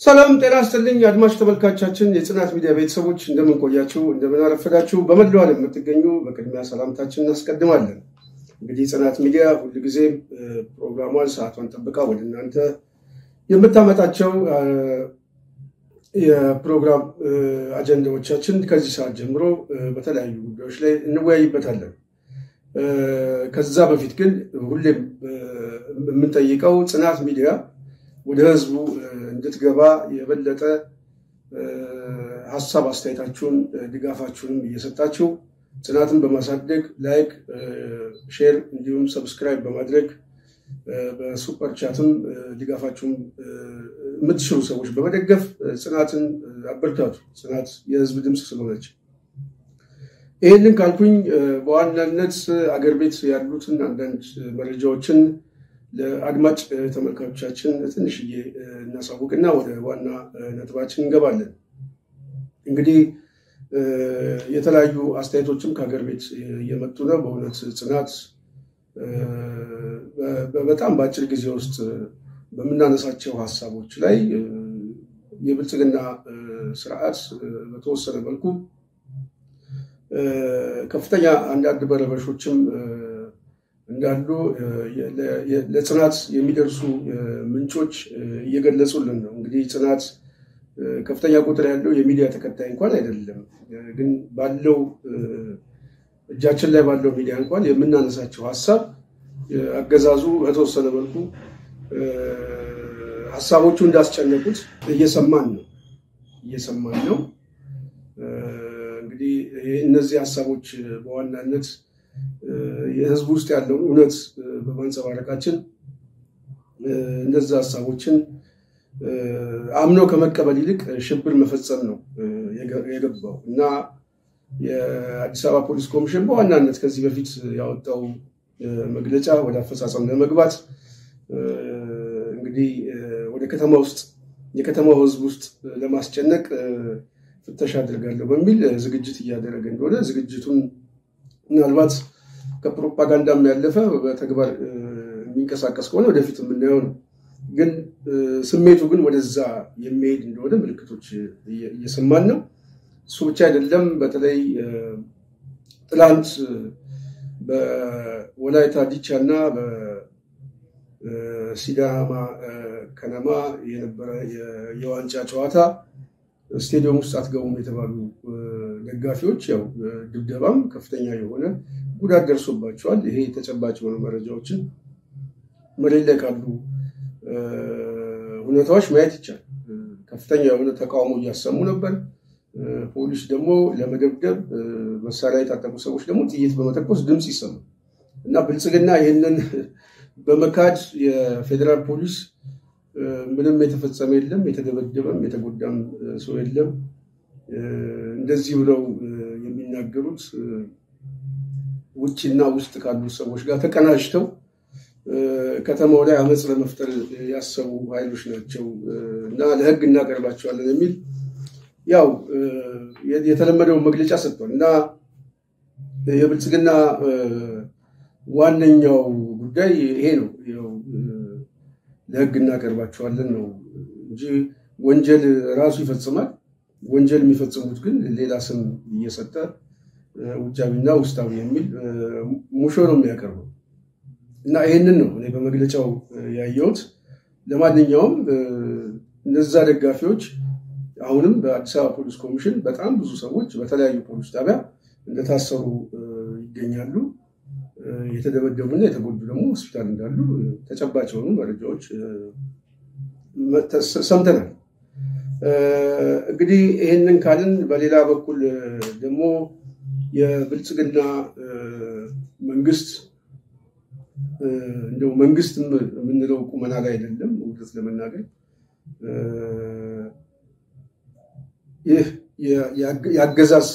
ሰላም ጤና ይስጥልኝ አድማጭ ተመልካቾቻችን የጽናት ሚዲያ ቤተሰቦች እንደምን ቆያችሁ እንደምን አረፈዳችሁ በመላው ዓለም የምትገኙ በቅድሚያ ሰላምታችንን እናስቀድማለን እንግዲህ ጽናት ሚዲያ ሁሉ ጊዜ ፕሮግራሟን ሰዓቷን ጠብቃ ወደ እናንተ የምታመጣቸው የፕሮግራም አጀንዳዎቻችን ከዚህ ሰዓት ጀምሮ በተለያዩ ጉዳዮች ላይ እንወያይበታለን ከዛ በፊት ግን ሁሌም የምንጠይቀው ጽናት ሚዲያ ወደ ህዝቡ እንድትገባ የበለጠ ሐሳብ አስተያየታችሁን ድጋፋችሁን እየሰጣችሁ ጽናትን በማሳደግ ላይክ ሼር እንዲሁም ሰብስክራይብ በማድረግ በሱፐር ቻትም ድጋፋችሁን የምትሽሩ ሰዎች በመደገፍ ጽናትን አበርታቱ ጽናት የህዝብ ድምጽ ስለሆነች ይሄንን ካልኩኝ በዋናነት አገር ቤት ያሉትን አንዳንድ መረጃዎችን ለአድማጭ ተመልካቾቻችን ትንሽዬ እናሳውቅና ወደ ዋና ነጥባችን እንገባለን እንግዲህ የተለያዩ አስተያየቶችም ከሀገር ቤት እየመጡ ነው በእውነት ጽናት በጣም ባጭር ጊዜ ውስጥ በመናነሳቸው ሐሳቦች ላይ የብልጽግና ስርዓት በተወሰነ መልኩ ከፍተኛ አንዳንድ በረበሾችም እንዳሉ ለጽናት የሚደርሱ ምንጮች እየገለጹልን ነው እንግዲህ ጽናት ከፍተኛ ቁጥር ያለው የሚዲያ ተከታይ እንኳን አይደለም ግን ባለው እጃችን ላይ ባለው ሚዲያ እንኳን የምናነሳቸው ሐሳብ አገዛዙ በተወሰነ መልኩ ሐሳቦቹ እንዳስጨነቁት እየሰማን ነው እንግዲህ እነዚህ ሐሳቦች በዋናነት የህዝብ ውስጥ ያለው እውነት በማንጸባረቃችን እነዛ ሐሳቦችን አምኖ ከመቀበል ይልቅ ሽብር መፈጸም ነው የገባው እና የአዲስ አበባ ፖሊስ ኮሚሽን በዋናነት ከዚህ በፊት ያወጣው መግለጫ ወደ አፈጻጸም ለመግባት እንግዲህ ወደ ከተማ ውስጥ የከተማው ህዝብ ውስጥ ለማስጨነቅ ፍተሻ አድርጋለሁ በሚል ዝግጅት እያደረገ እንደሆነ ዝግጅቱን ምናልባት ከፕሮፓጋንዳም ያለፈ በተግባር የሚንቀሳቀስ ከሆነ ወደፊት የምናየው ነው ግን ስሜቱ ግን ወደዛ የሚሄድ እንደሆነ ምልክቶች እየሰማን ነው እሱ ብቻ አይደለም በተለይ ትላንት በወላይታ ዲቻና በሲዳማ ከነማ የነበረ የዋንጫ ጨዋታ ስቴዲየም ውስጥ አትገቡም የተባሉ ደጋፊዎች ያው ድብደባም ከፍተኛ የሆነ ጉዳት ደርሶባቸዋል ይሄ ተጨባጭ የሆነ መረጃዎችን መሬት ላይ ካሉ ሁኔታዎች ማየት ይቻላል ከፍተኛ የሆነ ተቃውሞ እያሰሙ ነበር ፖሊስ ደግሞ ለመደብደብ መሳሪያ የታጠቁ ሰዎች ደግሞ ጥይት በመተኮስ ድምጽ ይሰማ እና ብልጽግና ይሄንን በመካድ የፌደራል ፖሊስ ምንም የተፈጸመ የለም የተደበደበም የተጎዳም ሰው የለም እንደዚህ ብለው የሚናገሩት ውጪና ውስጥ ካሉ ሰዎች ጋር ተቀናጅተው ከተማው ላይ አመጽ ለመፍጠር ያሰቡ ኃይሎች ናቸው እና ለህግ እናቀርባቸዋለን የሚል ያው የተለመደው መግለጫ ሰጥቷል እና የብልጽግና ዋነኛው ጉዳይ ይሄ ነው ያው ለህግ እናቀርባቸዋለን ነው እንጂ ወንጀል ራሱ ይፈጽማል ወንጀል የሚፈጽሙት ግን ሌላ ስም እየሰጠ ውጫዊና ውስጣዊ የሚል ሙሾ ነው የሚያቀርበው እና ይሄንን ነው እኔ በመግለጫው ያየሁት ለማንኛውም እነዛ ደጋፊዎች አሁንም በአዲስ አበባ ፖሊስ ኮሚሽን በጣም ብዙ ሰዎች በተለያዩ ፖሊስ ጣቢያ እንደታሰሩ ይገኛሉ የተደበደቡና የተጎዱ ደግሞ ሆስፒታል እንዳሉ ተጨባጭ የሆኑ መረጃዎች ሰምተናል እንግዲህ ይሄንን ካልን በሌላ በኩል ደግሞ የብልጽግና መንግስት እንደው መንግስት ምንለው ቁመና ላይ አይደለም ውድት ለመናገር ይህ ያገዛዝ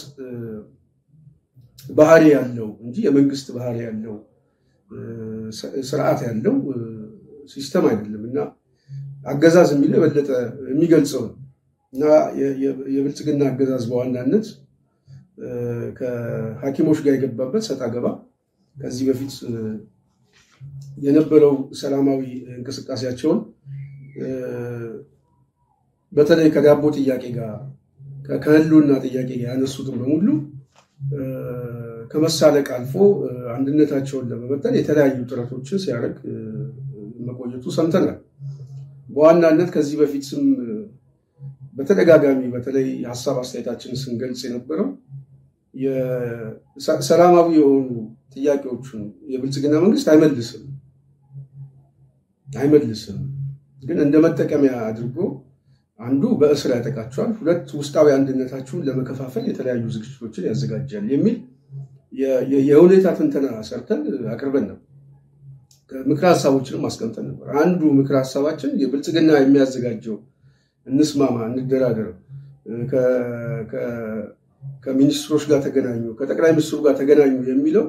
ባህሪ ያለው እንጂ የመንግስት ባህሪ ያለው ስርዓት ያለው ሲስተም አይደለምና አገዛዝ የሚለው በለጠ የሚገልጸው እና የብልጽግና አገዛዝ በዋናነት ከሐኪሞች ጋር የገባበት ሰጣ ገባ ከዚህ በፊት የነበረው ሰላማዊ እንቅስቃሴያቸውን በተለይ ከዳቦ ጥያቄ ጋር ከህልውና ጥያቄ ጋር ያነሱትን በሙሉ ከመሳለቅ አልፎ አንድነታቸውን ለመበተን የተለያዩ ጥረቶችን ሲያደርግ መቆየቱ ሰምተናል። በዋናነት ከዚህ በፊትም በተደጋጋሚ በተለይ ሐሳብ አስተያየታችንን ስንገልጽ የነበረው ሰላማዊ የሆኑ ጥያቄዎችን የብልጽግና መንግስት አይመልስም፣ ግን እንደ መጠቀሚያ አድርጎ አንዱ በእስር ያጠቃቸዋል፣ ሁለት ውስጣዊ አንድነታቸውን ለመከፋፈል የተለያዩ ዝግጅቶችን ያዘጋጃል የሚል የሁኔታ ትንተና ሰርተን አቅርበን ነበር። ምክር ሐሳቦችንም አስቀምጠን ነበር። አንዱ ምክር ሐሳባችን የብልጽግና የሚያዘጋጀው እንስማማ፣ እንደራደር፣ ከሚኒስትሮች ጋር ተገናኙ፣ ከጠቅላይ ሚኒስትሩ ጋር ተገናኙ የሚለው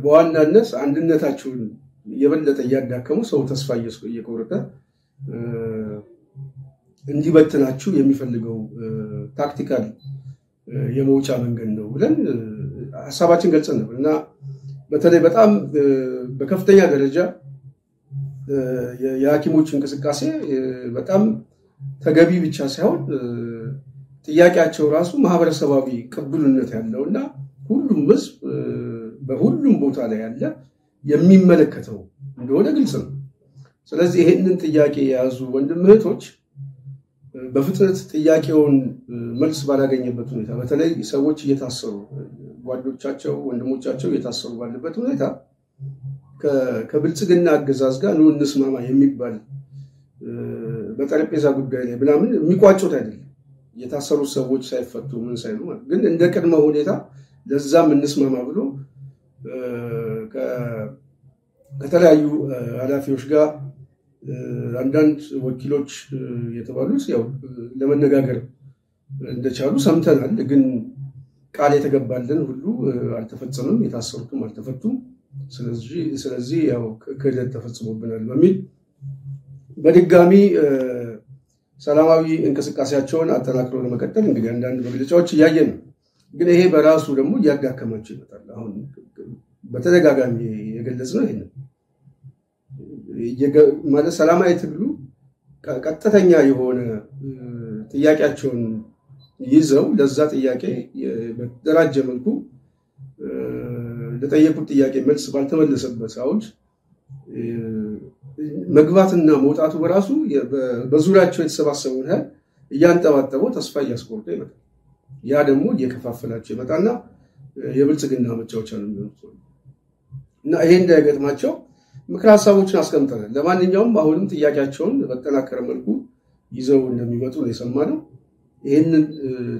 በዋናነት አንድነታቸውን የበለጠ እያዳከሙ ሰው ተስፋ እየቆረጠ እንዲበትናችሁ የሚፈልገው ታክቲካል የመውጫ መንገድ ነው ብለን ሐሳባችን ገልጸን ነበር እና በተለይ በጣም በከፍተኛ ደረጃ የሐኪሞች እንቅስቃሴ በጣም ተገቢ ብቻ ሳይሆን ጥያቄያቸው ራሱ ማህበረሰባዊ ቅቡልነት ያለውና ሁሉም ህዝብ በሁሉም ቦታ ላይ ያለ የሚመለከተው እንደሆነ ግልጽ ነው። ስለዚህ ይሄንን ጥያቄ የያዙ ወንድም እህቶች በፍጥነት ጥያቄውን መልስ ባላገኘበት ሁኔታ በተለይ ሰዎች እየታሰሩ ጓዶቻቸው ወንድሞቻቸው እየታሰሩ ባለበት ሁኔታ ከብልጽግና አገዛዝ ጋር ነው እንስማማ የሚባል በጠረጴዛ ጉዳይ ላይ ምናምን የሚቋጩት አይደለም። የታሰሩ ሰዎች ሳይፈቱ ምን ሳይሉ ማለት ግን እንደ ቅድመ ሁኔታ ለዛም እንስማማ ብሎ ከተለያዩ ኃላፊዎች ጋር አንዳንድ ወኪሎች የተባሉት ያው ለመነጋገር እንደቻሉ ሰምተናል። ግን ቃል የተገባልን ሁሉ አልተፈጸመም፣ የታሰሩትም አልተፈቱም። ስለዚህ ያው ክህደት ተፈጽሞብናል በሚል በድጋሚ ሰላማዊ እንቅስቃሴያቸውን አጠናክሮ ለመቀጠል እንግዲህ አንዳንድ መግለጫዎች እያየን ነው። ግን ይሄ በራሱ ደግሞ እያዳከማቸው ይመጣል። አሁን በተደጋጋሚ የገለጽነው ይሄን ማለት ሰላማዊ ትግሉ ቀጥተኛ የሆነ ጥያቄያቸውን ይዘው ለዛ ጥያቄ በተደራጀ መልኩ ለጠየቁት ጥያቄ መልስ ባልተመለሰበት አውድ መግባትና መውጣቱ በራሱ በዙሪያቸው የተሰባሰቡን ኃይል እያንጠባጠበው ተስፋ እያስቆረጠ ይመጣል። ያ ደግሞ እየከፋፈላቸው ይመጣና የብልጽግና መጫወቻ ነው የሚሆኑት እና ይሄ እንዳይገጥማቸው ምክር ሐሳቦችን አስቀምጠናል። ለማንኛውም አሁንም ጥያቄያቸውን በተጠናከረ መልኩ ይዘው እንደሚመጡ ነው የሰማነው። ይሄንን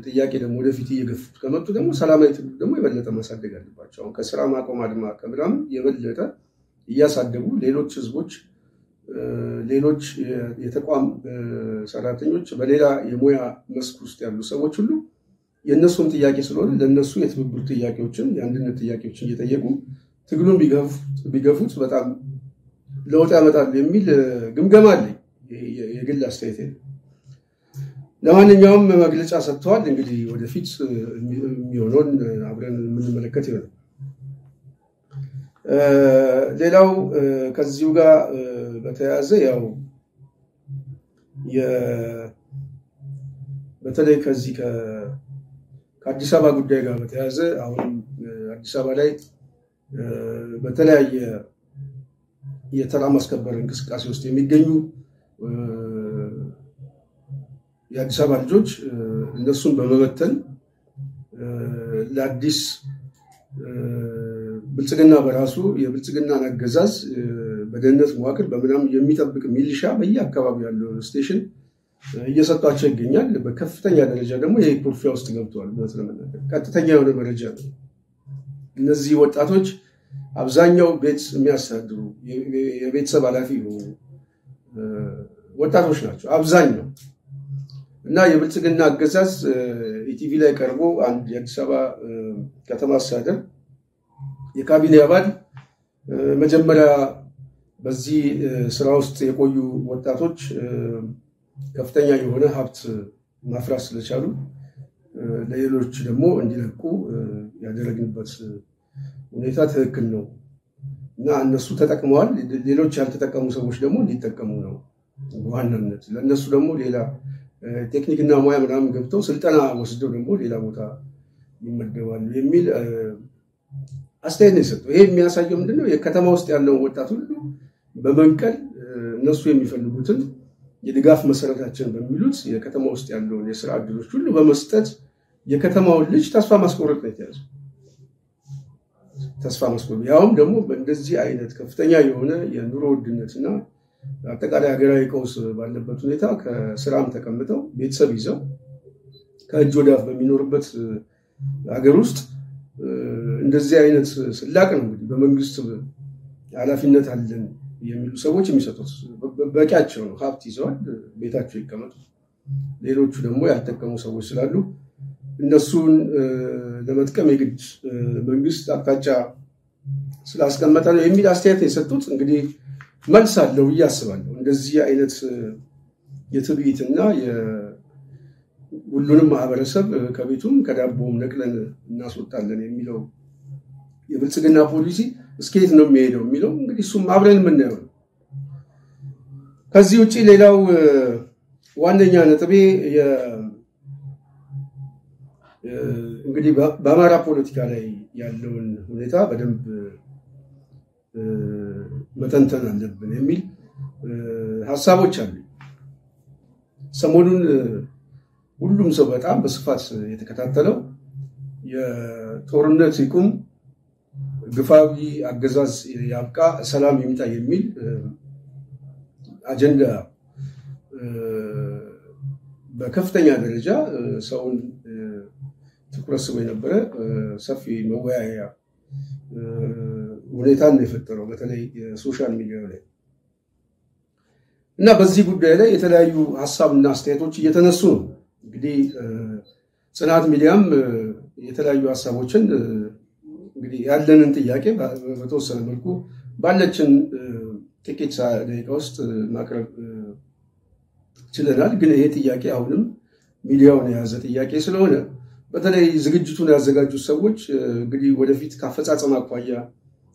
ጥያቄ ደግሞ ወደፊት እየገፉት ከመጡ ደግሞ ሰላማዊ ትግሉ ደግሞ የበለጠ ማሳደግ አለባቸው። ከስራ ማቆም አድማ ከምናምን የበለጠ እያሳደጉ ሌሎች ህዝቦች፣ ሌሎች የተቋም ሰራተኞች፣ በሌላ የሙያ መስክ ውስጥ ያሉ ሰዎች ሁሉ የእነሱም ጥያቄ ስለሆነ ለእነሱ የትብብር ጥያቄዎችን የአንድነት ጥያቄዎችን እየጠየቁ ትግሉን ቢገፉት በጣም ለውጥ ያመጣሉ የሚል ግምገማ አለኝ። የግል አስተያየት ነው። ለማንኛውም መግለጫ ሰጥተዋል። እንግዲህ ወደፊት የሚሆነውን አብረን የምንመለከት ይሆናል። ሌላው ከዚሁ ጋር በተያያዘ ያው በተለይ ከዚህ ከአዲስ አበባ ጉዳይ ጋር በተያያዘ አሁን አዲስ አበባ ላይ በተለያየ የተራ ማስከበር እንቅስቃሴ ውስጥ የሚገኙ የአዲስ አበባ ልጆች እነሱን በመበተን ለአዲስ ብልጽግና በራሱ የብልጽግናን አገዛዝ በደህንነት መዋቅር በምናም የሚጠብቅ ሚሊሻ በየአካባቢው ያለው ስቴሽን እየሰጧቸው ይገኛል። በከፍተኛ ደረጃ ደግሞ ይሄ ኩርፊያ ውስጥ ገብተዋል። በተለመደ ቀጥተኛ የሆነ መረጃ ነው። እነዚህ ወጣቶች አብዛኛው ቤት የሚያስተዳድሩ የቤተሰብ ኃላፊ የሆኑ ወጣቶች ናቸው አብዛኛው እና የብልጽግና አገዛዝ ኢቲቪ ላይ ቀርቦ አንድ የአዲስ አበባ ከተማ አስተዳደር የካቢኔ አባል መጀመሪያ በዚህ ስራ ውስጥ የቆዩ ወጣቶች ከፍተኛ የሆነ ሀብት ማፍራት ስለቻሉ ለሌሎች ደግሞ እንዲለቁ ያደረግንበት ሁኔታ ትክክል ነው እና እነሱ ተጠቅመዋል፣ ሌሎች ያልተጠቀሙ ሰዎች ደግሞ እንዲጠቀሙ ነው በዋናነት ለነሱ ደግሞ ሌላ ቴክኒክና ሙያ ምናምን ገብተው ስልጠና ወስደው ደግሞ ሌላ ቦታ ይመደባሉ የሚል አስተያየት ነው የሰጠው። ይሄ የሚያሳየው ምንድነው የከተማ ውስጥ ያለው ወጣት ሁሉ በመንቀል እነሱ የሚፈልጉትን የድጋፍ መሰረታችን በሚሉት የከተማ ውስጥ ያለውን የሥራ ዕድሎች ሁሉ በመስጠት የከተማውን ልጅ ተስፋ ማስቆረጥ ነው የተያዘው። ተስፋ ማስቆረጥ ያውም ደግሞ በእንደዚህ አይነት ከፍተኛ የሆነ የኑሮ ውድነትና አጠቃላይ ሀገራዊ ቀውስ ባለበት ሁኔታ ከስራም ተቀምጠው ቤተሰብ ይዘው ከእጅ ወደ አፍ በሚኖርበት ሀገር ውስጥ እንደዚህ አይነት ስላቅ ነው እንግዲህ በመንግስት ኃላፊነት አለን የሚሉ ሰዎች የሚሰጡት በቂያቸው ነው። ሀብት ይዘዋል፣ ቤታቸው ይቀመጡ። ሌሎቹ ደግሞ ያልተጠቀሙ ሰዎች ስላሉ እነሱን ለመጥቀም የግድ መንግስት አቅጣጫ ስላስቀመጠ ነው የሚል አስተያየት የሰጡት። እንግዲህ መልስ አለው ብዬ አስባለሁ። እንደዚህ አይነት የትዕቢትና ሁሉንም ማህበረሰብ ከቤቱም ከዳቦም ነቅለን እናስወጣለን የሚለው የብልጽግና ፖሊሲ እስከየት ነው የሚሄደው የሚለው እንግዲህ እሱም አብረን የምናየው ነው። ከዚህ ውጪ ሌላው ዋነኛ ነጥቤ እንግዲህ በአማራ ፖለቲካ ላይ ያለውን ሁኔታ በደንብ መተንተን አለብን የሚል ሐሳቦች አሉ። ሰሞኑን ሁሉም ሰው በጣም በስፋት የተከታተለው የጦርነት ይቁም፣ ግፋዊ አገዛዝ ያብቃ፣ ሰላም ይምጣ የሚል አጀንዳ በከፍተኛ ደረጃ ሰውን ትኩረት ስቦ የነበረ ሰፊ መወያያ ሁኔታን ነው የፈጠረው በተለይ ሶሻል ሚዲያ ላይ እና በዚህ ጉዳይ ላይ የተለያዩ ሐሳብና አስተያየቶች እየተነሱ ነው። እንግዲህ ጽናት ሚዲያም የተለያዩ ሐሳቦችን እንግዲህ ያለንን ጥያቄ በተወሰነ መልኩ ባለችን ጥቂት ደቂቃ ውስጥ ማቅረብ ችለናል። ግን ይሄ ጥያቄ አሁንም ሚዲያውን የያዘ ጥያቄ ስለሆነ በተለይ ዝግጅቱን ያዘጋጁት ሰዎች እንግዲህ ወደፊት ካፈጻጸም አኳያ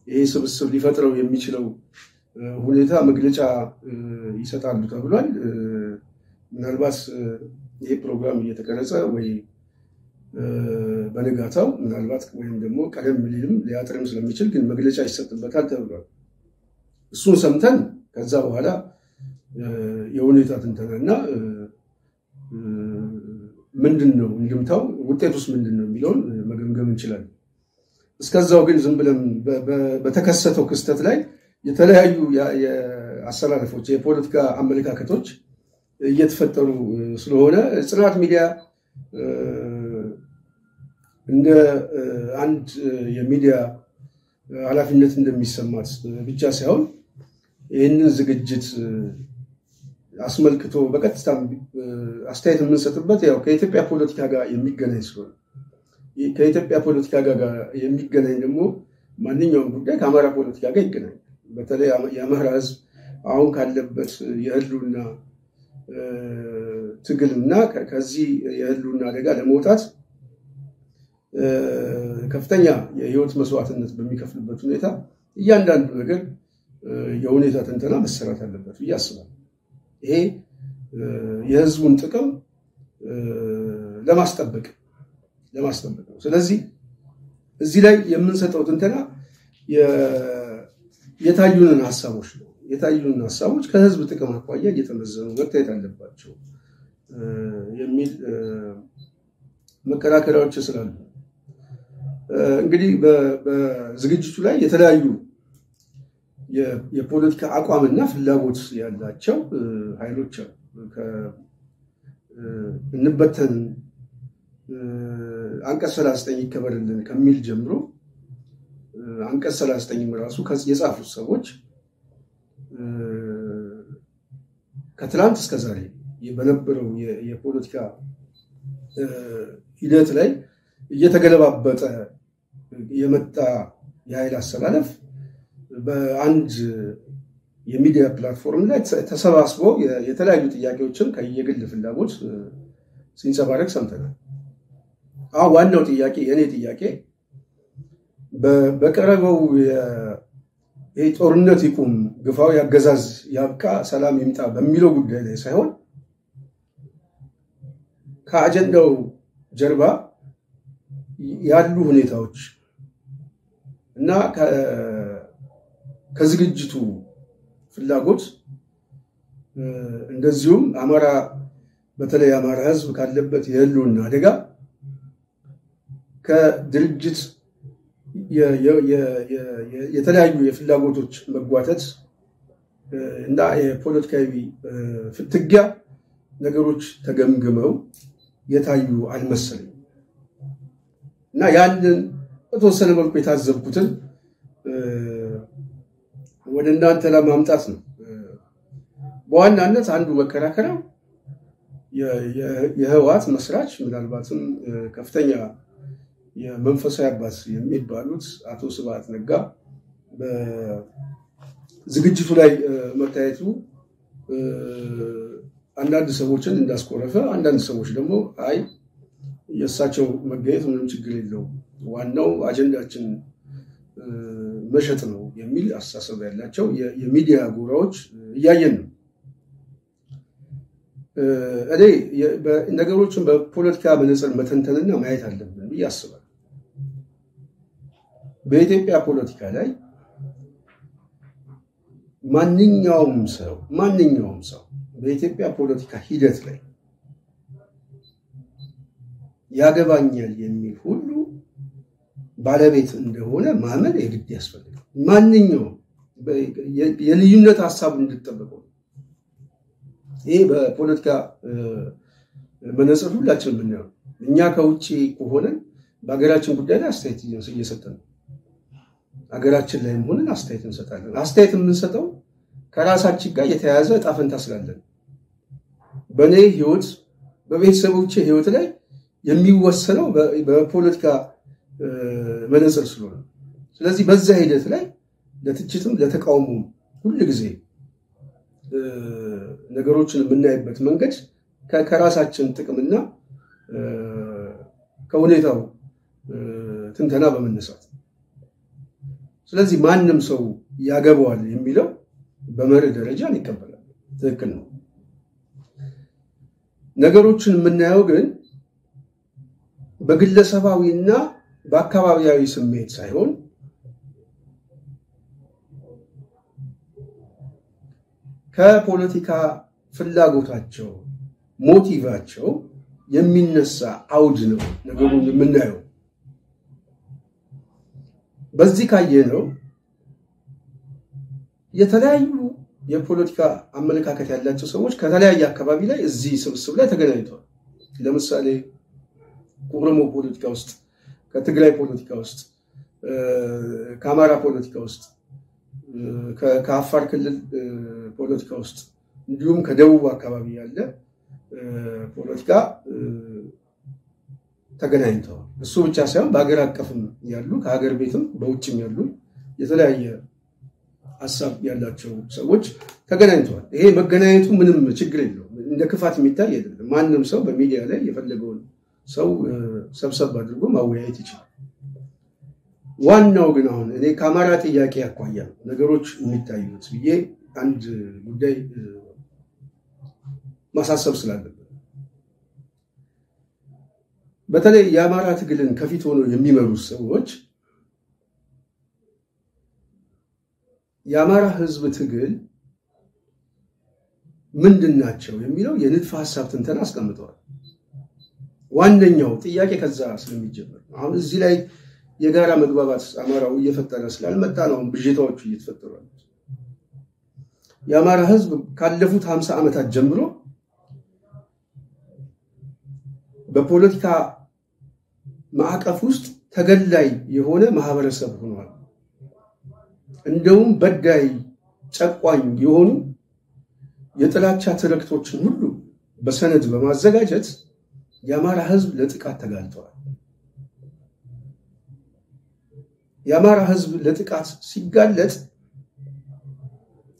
ይሄ ስብስብ ሊፈጥረው የሚችለው ሁኔታ መግለጫ ይሰጣሉ ተብሏል። ምናልባት ይሄ ፕሮግራም እየተቀረጸ ወይ በነጋታው ምናልባት ወይም ደግሞ ቀደም ሊልም ሊያጥርም ስለሚችል ግን መግለጫ ይሰጥበታል ተብሏል። እሱን ሰምተን ከዛ በኋላ የሁኔታ ትንተናና ምንድነው እንድምታው ውጤቱስ ምንድነው የሚለውን መገምገም እንችላለን። እስከዛው ግን ዝም ብለን በተከሰተው ክስተት ላይ የተለያዩ የአሰላለፎች የፖለቲካ አመለካከቶች እየተፈጠሩ ስለሆነ ጽናት ሚዲያ እንደ አንድ የሚዲያ ኃላፊነት እንደሚሰማት ብቻ ሳይሆን ይህንን ዝግጅት አስመልክቶ በቀጥታ አስተያየት የምንሰጥበት ያው ከኢትዮጵያ ፖለቲካ ጋር የሚገናኝ ስለሆነ ከኢትዮጵያ ፖለቲካ ጋር የሚገናኝ ደግሞ ማንኛውም ጉዳይ ከአማራ ፖለቲካ ጋር ይገናኛል። በተለይ የአማራ ሕዝብ አሁን ካለበት የህልውና ትግልና ከዚህ የህልውና አደጋ ለመውጣት ከፍተኛ የህይወት መስዋዕትነት በሚከፍልበት ሁኔታ እያንዳንዱ ነገር የሁኔታ ትንተና መሰራት አለበት ብዬ አስባለሁ። ይሄ የህዝቡን ጥቅም ለማስጠበቅ ነው። ስለዚህ እዚህ ላይ የምንሰጠው ትንተና የታዩንን ሐሳቦች ነው። የታዩንን ሐሳቦች ከህዝብ ጥቅም አኳያ እየተመዘኑ መታየት አለባቸው የሚል መከራከሪያዎች ስላሉ እንግዲህ በዝግጅቱ ላይ የተለያዩ የፖለቲካ አቋምና ፍላጎት ያላቸው ኃይሎች አሉ። እንበተን አንቀጽ 39 ይከበርልን ከሚል ጀምሮ አንቀጽ 39 ራሱ የጻፉት ሰዎች ከትላንት እስከ ዛሬ በነበረው የፖለቲካ ሂደት ላይ እየተገለባበጠ የመጣ የኃይል አሰላለፍ በአንድ የሚዲያ ፕላትፎርም ላይ ተሰባስቦ የተለያዩ ጥያቄዎችን ከየግል ፍላጎት ሲንጸባረቅ ሰምተናል። ዋናው ጥያቄ የኔ ጥያቄ በቀረበው ይሄ ጦርነት ይቁም ግፋው ያገዛዝ ያብቃ ሰላም ይምጣ በሚለው ጉዳይ ላይ ሳይሆን ከአጀንዳው ጀርባ ያሉ ሁኔታዎች እና ከዝግጅቱ ፍላጎት እንደዚሁም አማራ በተለይ አማራ ህዝብ ካለበት የህልውና አደጋ ከድርጅት የተለያዩ የፍላጎቶች መጓተት እና የፖለቲካዊ ፍትጊያ ነገሮች ተገምግመው የታዩ አልመሰለኝም እና ያንን በተወሰነ መልኩ የታዘብኩትን ወደ እናንተ ለማምጣት ነው። በዋናነት አንዱ መከራከሪያው የህወሓት መስራች ምናልባትም ከፍተኛ የመንፈሳዊ አባት የሚባሉት አቶ ስብሐት ነጋ በዝግጅቱ ላይ መታየቱ አንዳንድ ሰዎችን እንዳስቆረፈ፣ አንዳንድ ሰዎች ደግሞ አይ የእሳቸው መገኘት ምንም ችግር የለውም ዋናው አጀንዳችን መሸጥ ነው የሚል አስተሳሰብ ያላቸው የሚዲያ ጎራዎች እያየን ነው። እኔ ነገሮችን በፖለቲካ መነጽር መተንተንና ማየት አለብን ብዬ አስባለሁ። በኢትዮጵያ ፖለቲካ ላይ ማንኛውም ሰው በኢትዮጵያ ፖለቲካ ሂደት ላይ ያገባኛል የሚል ሁሉ ባለቤት እንደሆነ ማመን የግድ ያስፈልጋል። ማንኛውም የልዩነት ሐሳብ እንድትጠብቀው ይሄ በፖለቲካ መነጽር ሁላችንም የምናየው እኛ ከውጪ ሆነን በአገራችን ጉዳይ ላይ አስተያየት እየሰጠን ነው። አገራችን ላይ ሆነን አስተያየት እንሰጣለን። አስተያየት የምንሰጠው ከራሳችን ጋር የተያያዘ ዕጣ ፈንታ ስላለን በኔ ህይወት በቤተሰቦቼ ህይወት ላይ የሚወሰነው በፖለቲካ መነጽር ስለሆነ ስለዚህ በዛ ሂደት ላይ ለትችትም ለተቃውሞም ሁሉ ጊዜ ነገሮችን የምናይበት መንገድ ከራሳችን ጥቅምና ከሁኔታው ትንተና በመነሳት ስለዚህ ማንንም ሰው ያገባዋል የሚለው በመርህ ደረጃ ይቀበላል። ትክክል ነው። ነገሮችን የምናየው ግን በግለሰባዊና በአካባቢያዊ ስሜት ሳይሆን ከፖለቲካ ፍላጎታቸው ሞቲቫቸው የሚነሳ አውድ ነው ነገሩን የምናየው። በዚህ ካየነው የተለያዩ የፖለቲካ አመለካከት ያላቸው ሰዎች ከተለያየ አካባቢ ላይ እዚህ ስብስብ ላይ ተገናኝተዋል። ለምሳሌ ከኦሮሞ ፖለቲካ ውስጥ፣ ከትግራይ ፖለቲካ ውስጥ፣ ከአማራ ፖለቲካ ውስጥ፣ ከአፋር ክልል ፖለቲካ ውስጥ እንዲሁም ከደቡብ አካባቢ ያለ ፖለቲካ ተገናኝተዋል። እሱ ብቻ ሳይሆን በአገር አቀፍም ያሉ ከሀገር ቤትም በውጭም ያሉ የተለያየ ሐሳብ ያላቸው ሰዎች ተገናኝተዋል። ይሄ መገናኘቱ ምንም ችግር የለውም፣ እንደ ክፋት የሚታይ አይደለም። ማንም ሰው በሚዲያ ላይ የፈለገውን ሰው ሰብሰብ አድርጎ ማወያየት ይችላል። ዋናው ግን አሁን እኔ ከአማራ ጥያቄ አኳያ ነገሮች የሚታዩት ብዬ አንድ ጉዳይ ማሳሰብ ስላለበት በተለይ የአማራ ትግልን ከፊት ሆኖ የሚመሩ ሰዎች የአማራ ህዝብ ትግል ምንድናቸው የሚለው የንድፈ ሐሳብ ትንተና አስቀምጠዋል። ዋነኛው ጥያቄ ከዛ ስለሚጀምር አሁን እዚህ ላይ የጋራ መግባባት አማራው እየፈጠረ ስላልመጣ ነው ብዥታዎቹ እየተፈጠሩ ያሉት። የአማራ ህዝብ ካለፉት 50 ዓመታት ጀምሮ በፖለቲካ ማዕቀፍ ውስጥ ተገላይ የሆነ ማህበረሰብ ሆኗል። እንደውም በዳይ ጨቋኝ የሆኑ የጥላቻ ትርክቶችን ሁሉ በሰነድ በማዘጋጀት የአማራ ህዝብ ለጥቃት ተጋልጧል። የአማራ ህዝብ ለጥቃት ሲጋለጥ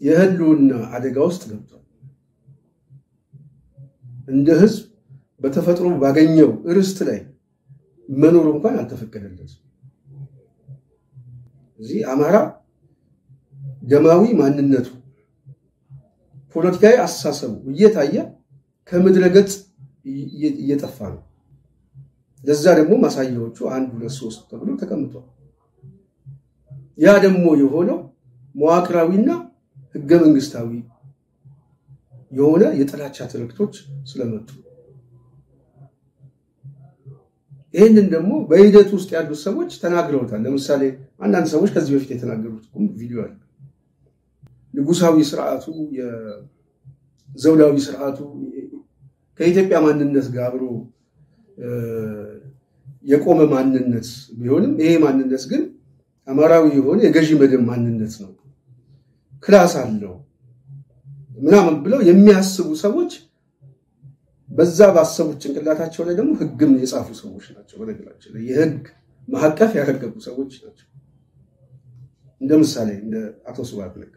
የህልውና አደጋ ውስጥ ገብቷል። እንደ ህዝብ በተፈጥሮ ባገኘው ርስት ላይ መኖር እንኳን አልተፈቀደለትም። እዚህ አማራ ደማዊ ማንነቱ ፖለቲካዊ አስተሳሰቡ እየታየ ከምድረ ገጽ እየጠፋ ነው ለዛ ደግሞ ማሳያዎቹ 1 2 3 ተብሎ ተቀምጧል ያ ደግሞ የሆነው መዋቅራዊና ህገ መንግስታዊ የሆነ የጥላቻ ትርክቶች ስለመጡ ይሄንን ደግሞ በሂደት ውስጥ ያሉ ሰዎች ተናግረውታል ለምሳሌ አንዳንድ ሰዎች ከዚህ በፊት የተናገሩት ቪዲዮ አለ ንጉሳዊ ስርዓቱ የዘውዳዊ ስርዓቱ ከኢትዮጵያ ማንነት ጋር አብሮ የቆመ ማንነት ቢሆንም ይሄ ማንነት ግን አማራዊ የሆነ የገዢ መደብ ማንነት ነው ክላስ አለው ምናምን ብለው የሚያስቡ ሰዎች በዛ ባሰቡት ጭንቅላታቸው ላይ ደግሞ ህግም የጻፉ ሰዎች ናቸው በነገራችን ላይ የህግ ማዕቀፍ ያደረጉ ሰዎች ናቸው እንደምሳሌ እንደ አቶ ስብሐት ነጋ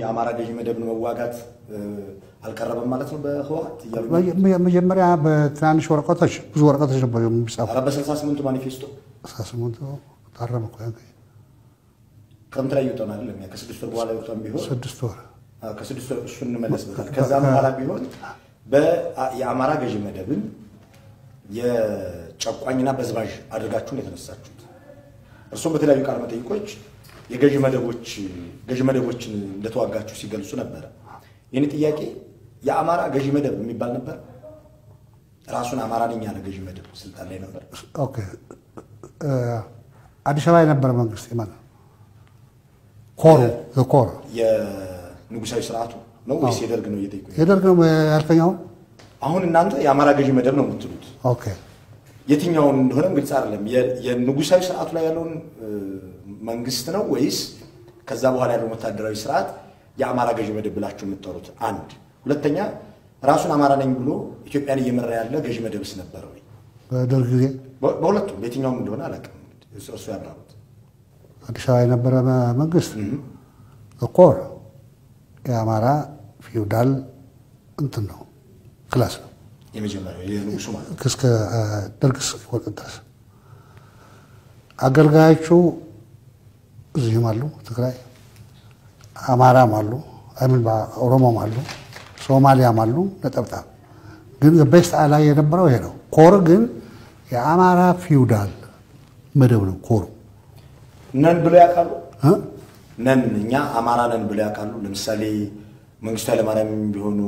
የአማራ ገዢ መደብ መዋጋት አልቀረበም ማለት ነው በህወሓት መጀመሪያ በትናንሽ ወረቀቶች ብዙ ወረቀቶች ነበር የሚጻፉ በ68 ማኒፌስቶ 68 ታረመ ቆያ ከምት ላይ ይወጣል አይደለም ያ ከ6 ወር በኋላ ይወጣም ቢሆን 6 ወር ከ6 ወር እሱን እንመለስበታል ከዛ በኋላ ቢሆን የአማራ ገዢ መደብን የጨቋኝና በዝባዥ አድርጋችሁ የተነሳችሁት እርሱም በተለያዩ ቃል መጠይቆች የገዢ መደቦችን እንደተዋጋችሁ ሲገልጹ ነበር የኔ ጥያቄ የአማራ ገዢ መደብ የሚባል ነበር ራሱን አማራ ነኝ ያለ ገዢ መደብ ስልጣን ላይ ነበር ኦኬ አዲስ አበባ የነበረ መንግስት ማለት ኮር የንጉሳዊ ስርዓቱ ነው ወይስ የደርግ ነው እየጠየቁ የደርግ ነው ያልከኛው አሁን እናንተ የአማራ ገዢ መደብ ነው የምትሉት ኦኬ የትኛው እንደሆነ ግልጽ አይደለም የንጉሳዊ ስርዓቱ ላይ ያለውን መንግስት ነው ወይስ ከዛ በኋላ ያለው ወታደራዊ ስርዓት የአማራ ገዢ መደብ ብላችሁ የምትጠሩት አንድ ሁለተኛ ራሱን አማራ ነኝ ብሎ ኢትዮጵያን እየመራ ያለ ገዢ መደብስ ነበር ወይ በደርግ ጊዜ በሁለቱም የትኛው እንደሆነ አላውቅም እርሱ ያብራሩት አዲስ አበባ የነበረ መንግስት ኮር የአማራ ፊውዳል እንትን ነው ክላስ ነው የመጀመሪያው የንጉሱ ማለት እስከ ደርግ ወጣስ አገልጋዮቹ እዚህም አሉ ትግራይ አማራም አሉ አምን ኦሮሞም አሉ ሶማሊያም አሉ ነጠብጣብ ግን በስተ ላይ የነበረው ይሄ ነው ኮር ግን የአማራ ፊውዳል መደብ ነው ኮር ነን ብሎ ያውቃሉ ነን እኛ አማራ ነን ብሎ ያውቃሉ ለምሳሌ መንግስቱ ኃይለማርያም ቢሆኑ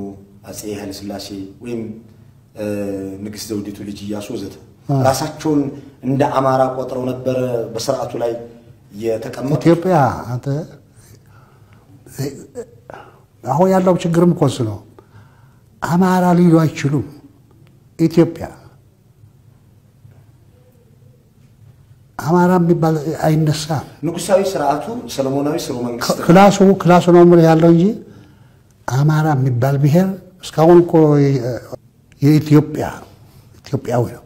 አጼ ኃይለ ሥላሴ ወይም ንግስት ዘውዲቱ ልጅ ኢያሱ ወዘተ ራሳቸውን እንደ አማራ ቆጥረው ነበር በስርዓቱ ላይ የተቀመጡ ኢትዮጵያ አንተ አሁን ያለው ችግርም ኮንስ ነው አማራ ሊሉ አይችሉም ኢትዮጵያ አማራ የሚባል አይነሳም ንጉሳዊ ስርዓቱ ሰለሞናዊ ስርወ መንግስት ክላሱ ነው ማለት ያለው እንጂ አማራ የሚባል ብሔር እስካሁን እኮ የኢትዮጵያዊ ነው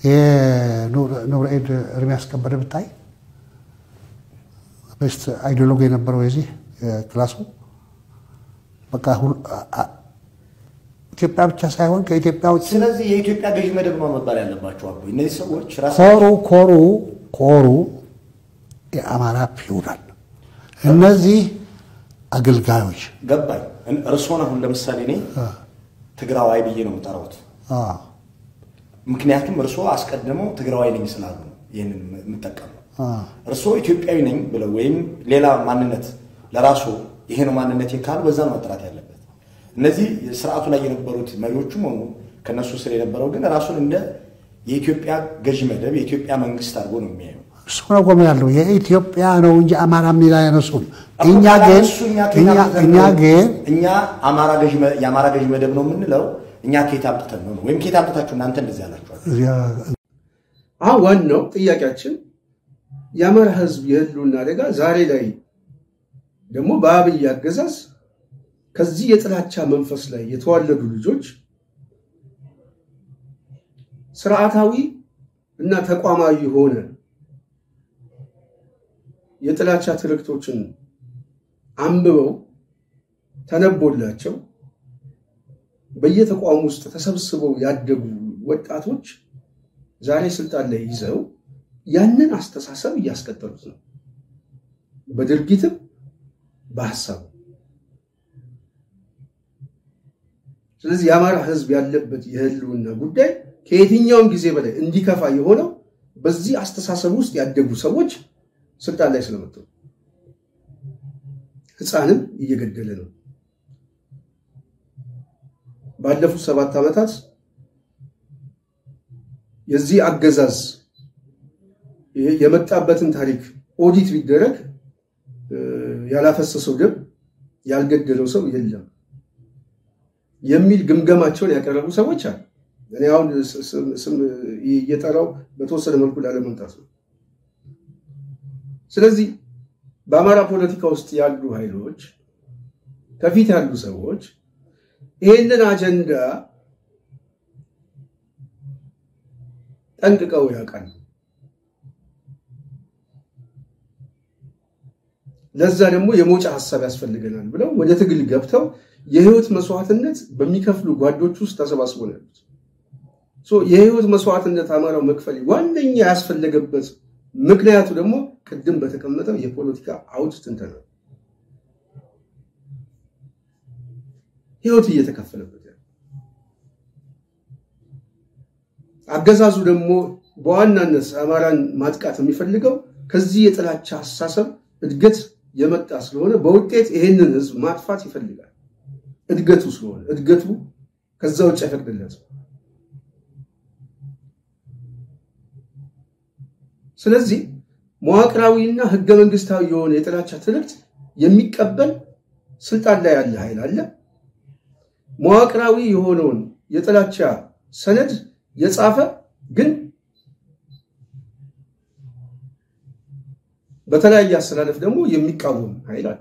የኑርኤድ እርሚያስ ከበደ ብታይ በስተ አይዲዮሎጂ የነበረው የዚህ ክላሱ በቃ ኢትዮጵያ ብቻ ሳይሆን ከኢትዮጵያ ውጭ ስለዚህ የኢትዮጵያ ገዢ መደብ ነው መባል ያለባቸው አቦ እነዚህ ሰዎች ኮሩ የአማራ ፊውዳል እነዚህ አገልጋዮች ገባኝ እርሶን አሁን ለምሳሌ እኔ ትግራዋይ ብዬ ነው የምጠራውት ምክንያቱም እርሶ አስቀድመው ትግራዋይ ነኝ ስላሉ ይሄንን የምጠቀመው እርሶ ኢትዮጵያዊ ነኝ ብለው ወይም ሌላ ማንነት ለራሱ ይሄ ነው ማንነቴ ካሉ በዛ ነው መጥራት ያለበት እነዚህ ስርዓቱ ላይ የነበሩት መሪዎቹም ሆኑ ከነሱ ስር የነበረው ግን ራሱን እንደ የኢትዮጵያ ገዢ መደብ የኢትዮጵያ መንግስት አድርጎ ነው የሚያየው እሱን ቆም ያለው የኢትዮጵያ ነው እንጂ አማራ ሚላ ያነሱም እኛ የአማራ ገዢ መደብ ነው የምንለው እኛ ከየት አምጥተን ነው ወይም ከየት አምጥታችሁ እናንተ እንደዚህ ያላችኋል አሁን ነው ጥያቄያችን የአማራ ህዝብ የህልውና አደጋ ዛሬ ላይ ደግሞ በአብይ አገዛዝ ከዚህ የጥላቻ መንፈስ ላይ የተዋለዱ ልጆች ስርዓታዊ እና ተቋማዊ ሆነ የጥላቻ ትርክቶችን አንብበው ተነቦላቸው በየተቋሙ ውስጥ ተሰብስበው ያደጉ ወጣቶች ዛሬ ስልጣን ላይ ይዘው ያንን አስተሳሰብ ያስቀጥሉት ነው በድርጊትም በሐሳብ ስለዚህ የአማራ ህዝብ ያለበት የህልውና ጉዳይ ከየትኛውም ጊዜ በላይ እንዲከፋ የሆነው በዚህ አስተሳሰብ ውስጥ ያደጉ ሰዎች ስልጣን ላይ ስለመጡ ህፃንም እየገደለ ነው ባለፉት 7 ዓመታት የዚህ አገዛዝ የመጣበትን ታሪክ ኦዲት ቢደረግ ያላፈሰሰው ደም ያልገደለው ሰው የለም የሚል ግምገማቸውን ያቀረቡ ሰዎች አሉ እኔ አሁን ስም እየጠራው በተወሰነ መልኩ ላለመምጣት ነው ስለዚህ በአማራ ፖለቲካ ውስጥ ያሉ ኃይሎች ከፊት ያሉ ሰዎች ይሄንን አጀንዳ ጠንቅቀው ያውቃሉ ለዛ ደግሞ የሞጫ ሐሳብ ያስፈልገናል ብለው ወደ ትግል ገብተው የህይወት መስዋዕትነት በሚከፍሉ ጓዶች ውስጥ ተሰባስበው ነው የህይወት መስዋዕትነት አማራው መክፈል ዋነኛ ያስፈልገበት ምክንያቱ ደግሞ ቅድም በተቀመጠው የፖለቲካ አውድ ትንተና ህይወት እየተከፈለበት አገዛዙ ደግሞ በዋናነት አማራን ማጥቃት የሚፈልገው ከዚህ የጥላቻ ሐሳብ እድገት የመጣ ስለሆነ በውጤት ይሄንን ህዝብ ማጥፋት ይፈልጋል እድገቱ ስለሆነ እድገቱ ከዛው ውጭ አይፈቅድለት ስለዚህ መዋቅራዊና ህገ መንግስታዊ የሆነ የጥላቻ ትርክት የሚቀበል ስልጣን ላይ ያለ ኃይል አለ መዋቅራዊ የሆነውን የጥላቻ ሰነድ የጻፈ ግን በተለያየ አሰላለፍ ደግሞ የሚቃወም ኃይል አለ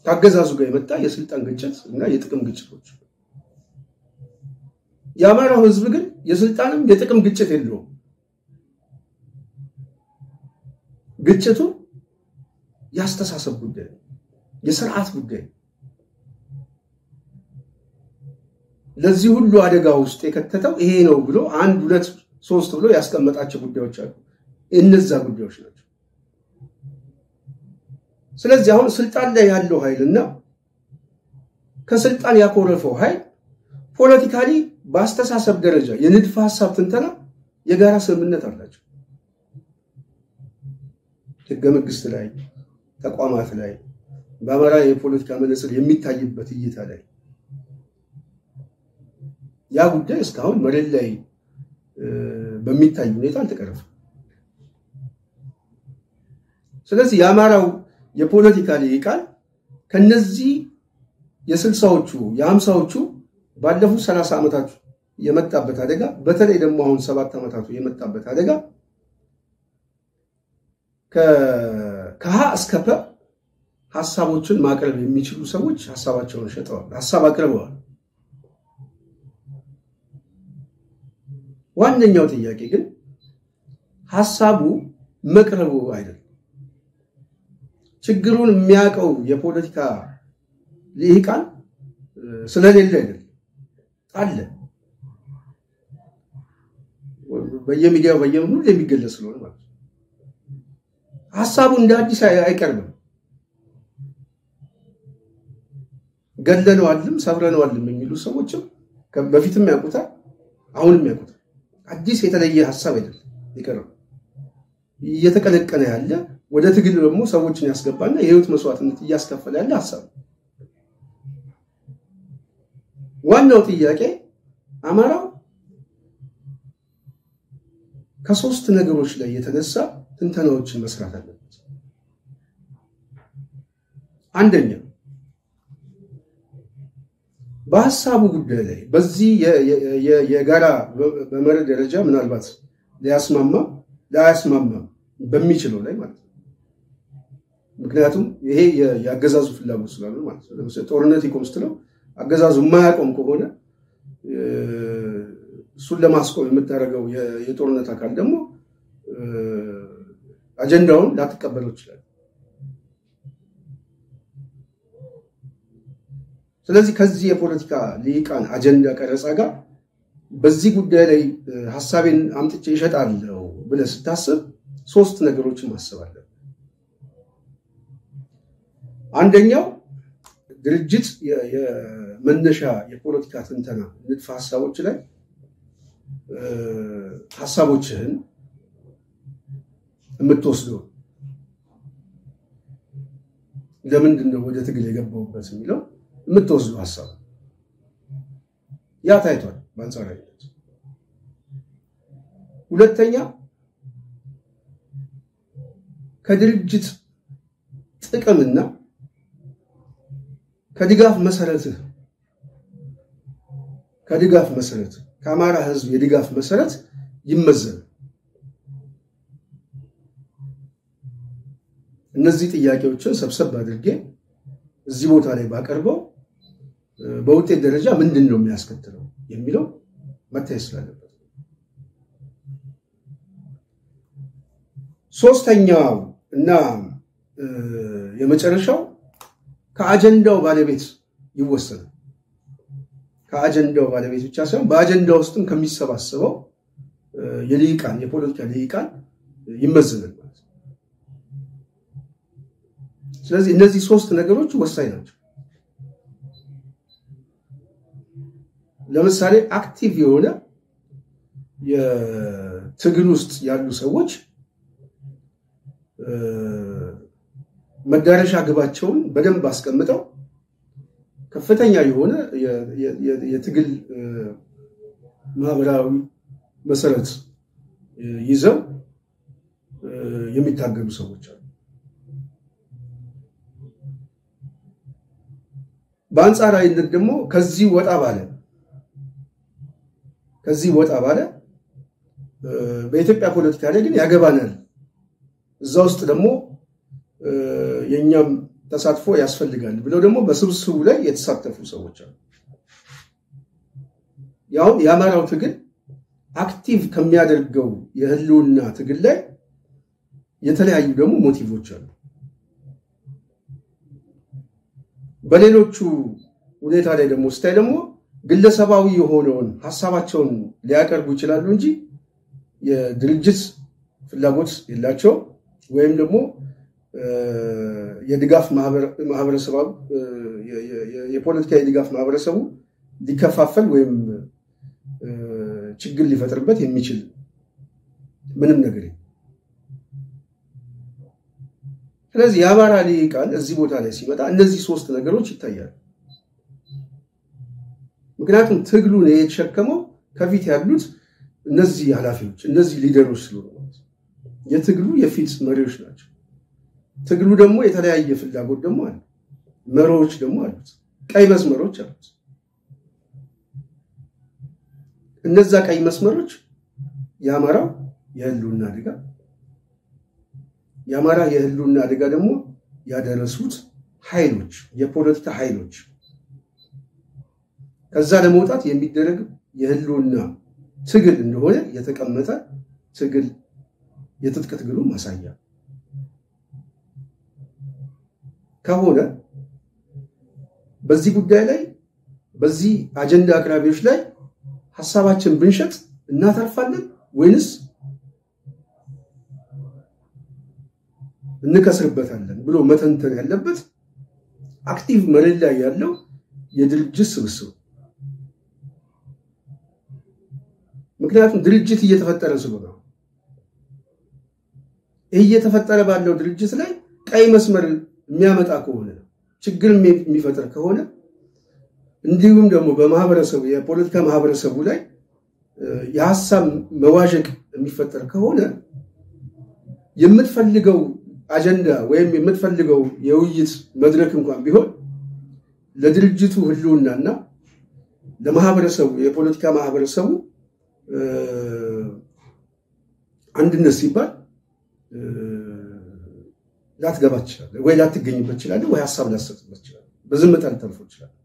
ታገዛዙ ጋር የመጣ የስልጣን ግጭት እና የጥቅም ግጭቶች የአማራው ህዝብ ግን የስልጣንም የጥቅም ግጭት የለውም ግጭቱ ያስተሳሰብ ጉዳይ የሥርዓት ጉዳይ ለዚህ ሁሉ አደጋ ውስጥ የከተተው ይሄ ነው ብሎ 1 2 3 ብሎ ያስቀመጣቸው ጉዳዮች አሉ እነዛ ጉዳዮች ናቸው ስለዚህ አሁን ስልጣን ላይ ያለው ኃይልና ከስልጣን ያኮረፈው ኃይል ፖለቲካሊ በአስተሳሰብ ደረጃ የንድፈ ሐሳብ ትንተና የጋራ ስምምነት አላቸው ህገ መንግስት ላይ ተቋማት ላይ በአማራ የፖለቲካ መነጽር የሚታይበት እይታ ላይ ያ ጉዳይ እስካሁን መሬት ላይ በሚታይ ሁኔታ አልተቀረፈም ስለዚህ የአማራው የፖለቲካ ሊቃን ከነዚህ የ60ዎቹ የ50ዎቹ ባለፉት 30 ዓመታት የመጣበት አደጋ በተለይ ደግሞ አሁን 7 ዓመታቱ የመጣበት አደጋ ከሀ እስከ ፐ ሐሳቦችን ማቅረብ የሚችሉ ሰዎች ሐሳባቸውን ሸጠዋል ሐሳብ አቅርበዋል ዋነኛው ጥያቄ ግን ሐሳቡ መቅረቡ አይደለም ችግሩን የሚያቀው የፖለቲካ ሊቃን ስለሌለ አይደለም አለ በየሚዲያው በየሁሉ የሚገለጽ ነው ማለት ሐሳቡ እንደ አዲስ አይቀርብም ገለነዋልም ሰብረነዋልም የሚሉ ሰዎችም በፊትም ያውቁታል አሁንም ያውቁታል አዲስ የተለየ ሐሳብ አይደለም ይቀርብ እየተቀለቀለ ያለ ወደ ትግል ደግሞ ሰዎችን ያስገባና የህይወት መስዋዕትነት እያስከፈለ ያለ ሐሳብ ዋናው ጥያቄ አማራው ከሶስት ነገሮች ላይ የተነሳ ትንተናዎችን መስራት አለበት አንደኛ በሐሳቡ ጉዳይ ላይ በዚህ የጋራ በመረድ ደረጃ ምናልባት ሊያስማማ በሚችለው ላይ ማለት ነው ምክንያቱም ይሄ ያገዛዙ ፍላጎት ስላለ ማለት ነው ለምሳሌ ጦርነት ይቆም ስትለው አገዛዙ የማያቆም ከሆነ እሱን ለማስቆም የምታደርገው የጦርነት አካል ደግሞ አጀንዳውን ላትቀበለው ይችላል ስለዚህ ከዚህ የፖለቲካ ሊቃን አጀንዳ ቀረጻ ጋር በዚህ ጉዳይ ላይ ሐሳቤን አምጥቼ ይሸጣለሁ ብለህ ስታስብ ሶስት ነገሮችን ማሰብ አለብህ አንደኛው ድርጅት የመነሻ የፖለቲካ ትንተና ንድፈ ሐሳቦች ላይ ሐሳቦችህን የምትወስደው ለምንድን ነው ወደ ትግል የገባውበት የሚለው የምትወስደው ሐሳብ ያ ታይቷል በአንጻራዊነት። ሁለተኛ ከድርጅት ጥቅምና ከድጋፍ መሰረት ከአማራ ህዝብ የድጋፍ መሰረት ይመዘን። እነዚህ ጥያቄዎችን ሰብሰብ አድርጌ እዚህ ቦታ ላይ ባቀርበው በውጤት ደረጃ ምንድነው የሚያስከትለው የሚለው መታየት ስላለበት። ሶስተኛው እና የመጨረሻው ከአጀንዳው ባለቤት ይወሰናል። ከአጀንዳው ባለቤት ብቻ ሳይሆን በአጀንዳው ውስጥም ከሚሰባሰበው የልሂቃን የፖለቲካ ልሂቃን ይመዘናል ማለት ነው። ስለዚህ እነዚህ ሶስት ነገሮች ወሳኝ ናቸው። ለምሳሌ አክቲቭ የሆነ የትግል ውስጥ ያሉ ሰዎች መዳረሻ ግባቸውን በደንብ አስቀምጠው ከፍተኛ የሆነ የትግል ማህበራዊ መሰረት ይዘው የሚታገሉ ሰዎች አሉ። በአንጻራዊነት ደግሞ ከዚህ ወጣ ባለ በኢትዮጵያ ፖለቲካ ላይ ግን ያገባናል እዛ ውስጥ ደግሞ የኛም ተሳትፎ ያስፈልጋል ብለው ደግሞ በስብስቡ ላይ የተሳተፉ ሰዎች አሉ። ያው የአማራው ትግል አክቲቭ ከሚያደርገው የህልውና ትግል ላይ የተለያዩ ደግሞ ሞቲቮች አሉ። በሌሎቹ ሁኔታ ላይ ደግሞ ስታይ ደግሞ ግለሰባዊ የሆነውን ሐሳባቸውን ሊያቀርቡ ይችላሉ እንጂ የድርጅት ፍላጎት የላቸው ወይም ደግሞ የድጋፍ ማህበረሰቡ የፖለቲካ የድጋፍ ማህበረሰቡ ሊከፋፈል ወይም ችግር ሊፈጥርበት የሚችል ምንም ነገር የለም። ስለዚህ የአማራ ልሂቃን እዚህ ቦታ ላይ ሲመጣ እነዚህ ሶስት ነገሮች ይታያሉ። ምክንያቱም ትግሉን የተሸከመው ከፊት ያሉት እነዚህ ኃላፊዎች እነዚህ ሊደሮች ስለሆኑ የትግሉ የፊት መሪዎች ናቸው። ትግሉ ደግሞ የተለያየ ፍላጎት ደግሞ አለ፣ መሪዎች ደግሞ አሉት፣ ቀይ መስመሮች አሉት። እነዛ ቀይ መስመሮች የአማራው የህልውና አደጋ ደግሞ ያደረሱት ኃይሎች የፖለቲካ ኃይሎች ከዛ ለመውጣት የሚደረግ የህልውና ትግል እንደሆነ የተቀመጠ ትግል የትጥቅ ትግሉ ማሳያ ከሆነ በዚህ ጉዳይ ላይ በዚህ አጀንዳ አቅራቢዎች ላይ ሐሳባችን ብንሸጥ እናተርፋለን ወይንስ እንከስርበታለን ብሎ መተንተን ያለበት አክቲቭ መሬት ላይ ያለው የድርጅት ስብስብ። ምክንያቱም ድርጅት እየተፈጠረ ስለሆነ እየተፈጠረ ባለው ድርጅት ላይ ቀይ መስመር የሚያመጣ ከሆነ ችግር የሚፈጥር ከሆነ እንዲሁም ደግሞ በማህበረሰቡ የፖለቲካ ማህበረሰቡ ላይ የሐሳብ መዋዠቅ የሚፈጠር ከሆነ የምትፈልገው አጀንዳ ወይም የምትፈልገው የውይይት መድረክ እንኳን ቢሆን ለድርጅቱ ህልውናና ለማህበረሰቡ የፖለቲካ ማህበረሰቡ አንድነት ሲባል ላትገባ ትችላለህ ወይ ላትገኝበት ትችላለህ ወይ ሐሳብ ላትሰጥበት ትችላለህ፣ በዝምታ ልታልፎ ትችላለህ።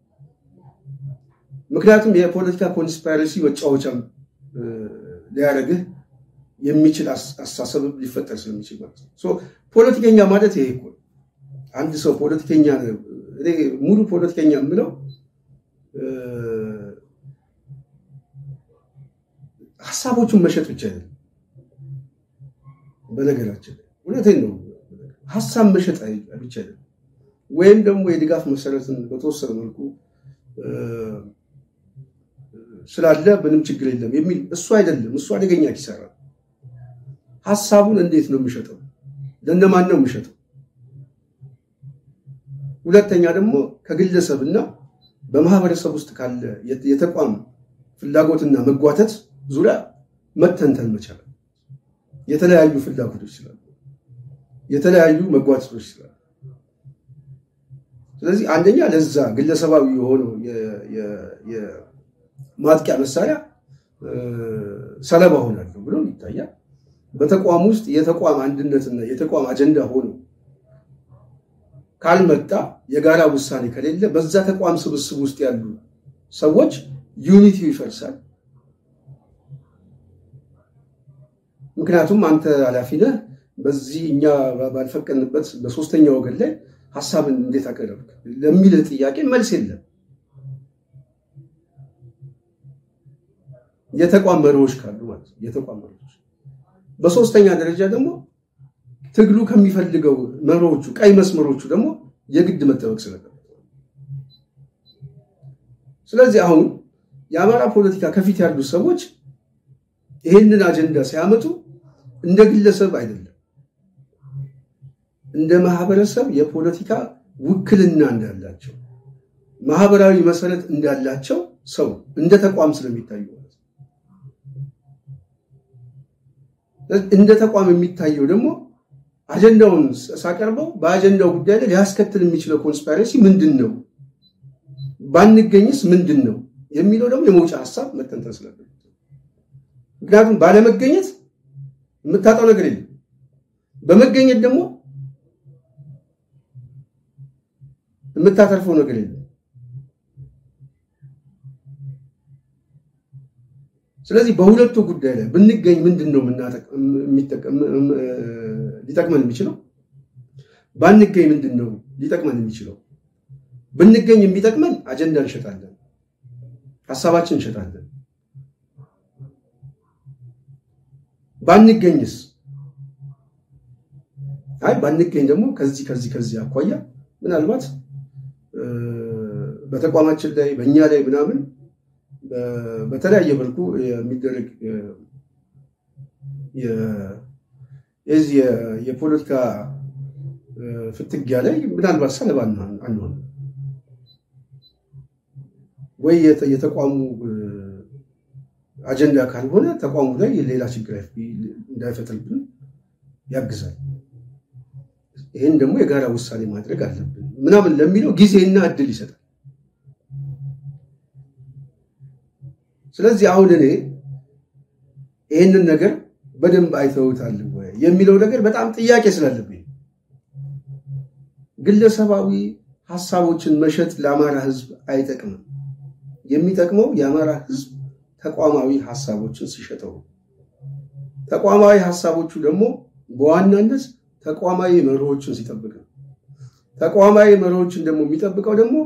ምክንያቱም የፖለቲካ ኮንስፓይረሲ መጫወቻም ሊያደርግህ የሚችል አስተሳሰብ ሊፈጠር ስለሚችል ማለት ነው። ፖለቲከኛ ማለት ይሄ እኮ አንድ ሰው ፖለቲከኛ ሙሉ ፖለቲከኛ የምለው ሐሳቦቹን መሸጥ ብቻ አይደለም። በነገራችን እውነቴን ነው፣ ሐሳብ መሸጥ ብቻ አይደለም። ወይም ደግሞ የድጋፍ መሰረትን በተወሰነ መልኩ ስላለ ምንም ችግር የለም የሚል እሱ አይደለም። እሱ አደገኛ ኪሳራ። ሐሳቡን እንዴት ነው የሚሸጠው? ለነማን ነው የሚሸጠው? ሁለተኛ ደግሞ ከግለሰብና በማህበረሰብ ውስጥ ካለ የተቋም ፍላጎትና መጓተት ዙሪያ መተንተን መቻል። የተለያዩ ፍላጎቶች ስላሉ የተለያዩ መጓተቶች ስላሉ ስለዚህ አንደኛ ለዛ ግለሰባዊ የሆነው የማጥቂያ መሳሪያ ሰለባ ሆናለሁ ብሎ ይታያል። በተቋም ውስጥ የተቋም አንድነትና የተቋም አጀንዳ ሆኖ ካልመጣ የጋራ ውሳኔ ከሌለ በዛ ተቋም ስብስብ ውስጥ ያሉ ሰዎች ዩኒቲው ይፈርሳል። ምክንያቱም አንተ ኃላፊ ነህ፣ በዚህ እኛ ባልፈቀድንበት በሶስተኛ ወገን ላይ ሐሳብን እንዴት አቀረብክ ለሚል ጥያቄ መልስ የለም። የተቋም መሪዎች ካሉ ማለት የተቋም መሪዎች በሶስተኛ ደረጃ ደግሞ ትግሉ ከሚፈልገው መሪዎቹ ቀይ መስመሮቹ ደግሞ የግድ መጠበቅ ስለነበረ ስለዚህ አሁን የአማራ ፖለቲካ ከፊት ያሉ ሰዎች ይሄንን አጀንዳ ሲያመጡ እንደ ግለሰብ አይደለም እንደ ማህበረሰብ የፖለቲካ ውክልና እንዳላቸው ማህበራዊ መሰረት እንዳላቸው ሰው እንደ ተቋም ስለሚታዩ እንደ ተቋም የሚታየው ደግሞ አጀንዳውን ሳቀርበው በአጀንዳው ጉዳይ ላይ ሊያስከትል የሚችለው ኮንስፓይረሲ ምንድነው ባንገኝስ ምንድነው የሚለው ደግሞ የመውጫ ሐሳብ መተንተን ስለነበረ ምክንያቱም ባለመገኘት የምታጣው ነገር የለም በመገኘት ደግሞ የምታተርፈው ነገር የለም ስለዚህ በሁለቱ ጉዳይ ላይ ብንገኝ ምንድነው ሊጠቅመን የሚችለው ባንገኝ ምንድነው ሊጠቅመን የሚችለው ብንገኝ የሚጠቅመን አጀንዳ እንሸጣለን ሐሳባችን እንሸጣለን ባንገኝስ ባንገኝ ደግሞ ከዚህ አኳያ ምናልባት በተቋማችን ላይ በእኛ ላይ ምናምን በተለያየ መልኩ የሚደረግ የፖለቲካ ፍትጊያ ላይ ምናልባት ሰለባ አንሆን ወይ የተቋሙ አጀንዳ ካልሆነ ተቋሙ ላይ ሌላ ችግር እንዳይፈጥርብን ያግዛል ይሄን ደግሞ የጋራ ውሳኔ ማድረግ አለብን ምናምን ለሚለው ጊዜና እድል ይሰጣል ስለዚህ አሁን እኔ ይሄንን ነገር በደንብ አይተውታል ወይ የሚለው ነገር በጣም ጥያቄ ስላለብኝ ግለሰባዊ ሐሳቦችን መሸጥ ለአማራ ህዝብ አይጠቅምም የሚጠቅመው የአማራ ህዝብ ተቋማዊ ሐሳቦችን ሲሸጠው ተቋማዊ ሐሳቦቹ ደግሞ በዋናነት ተቋማዊ መርሆችን ሲጠብቅ ተቋማዊ መርሆችን ደግሞ የሚጠብቀው ደግሞ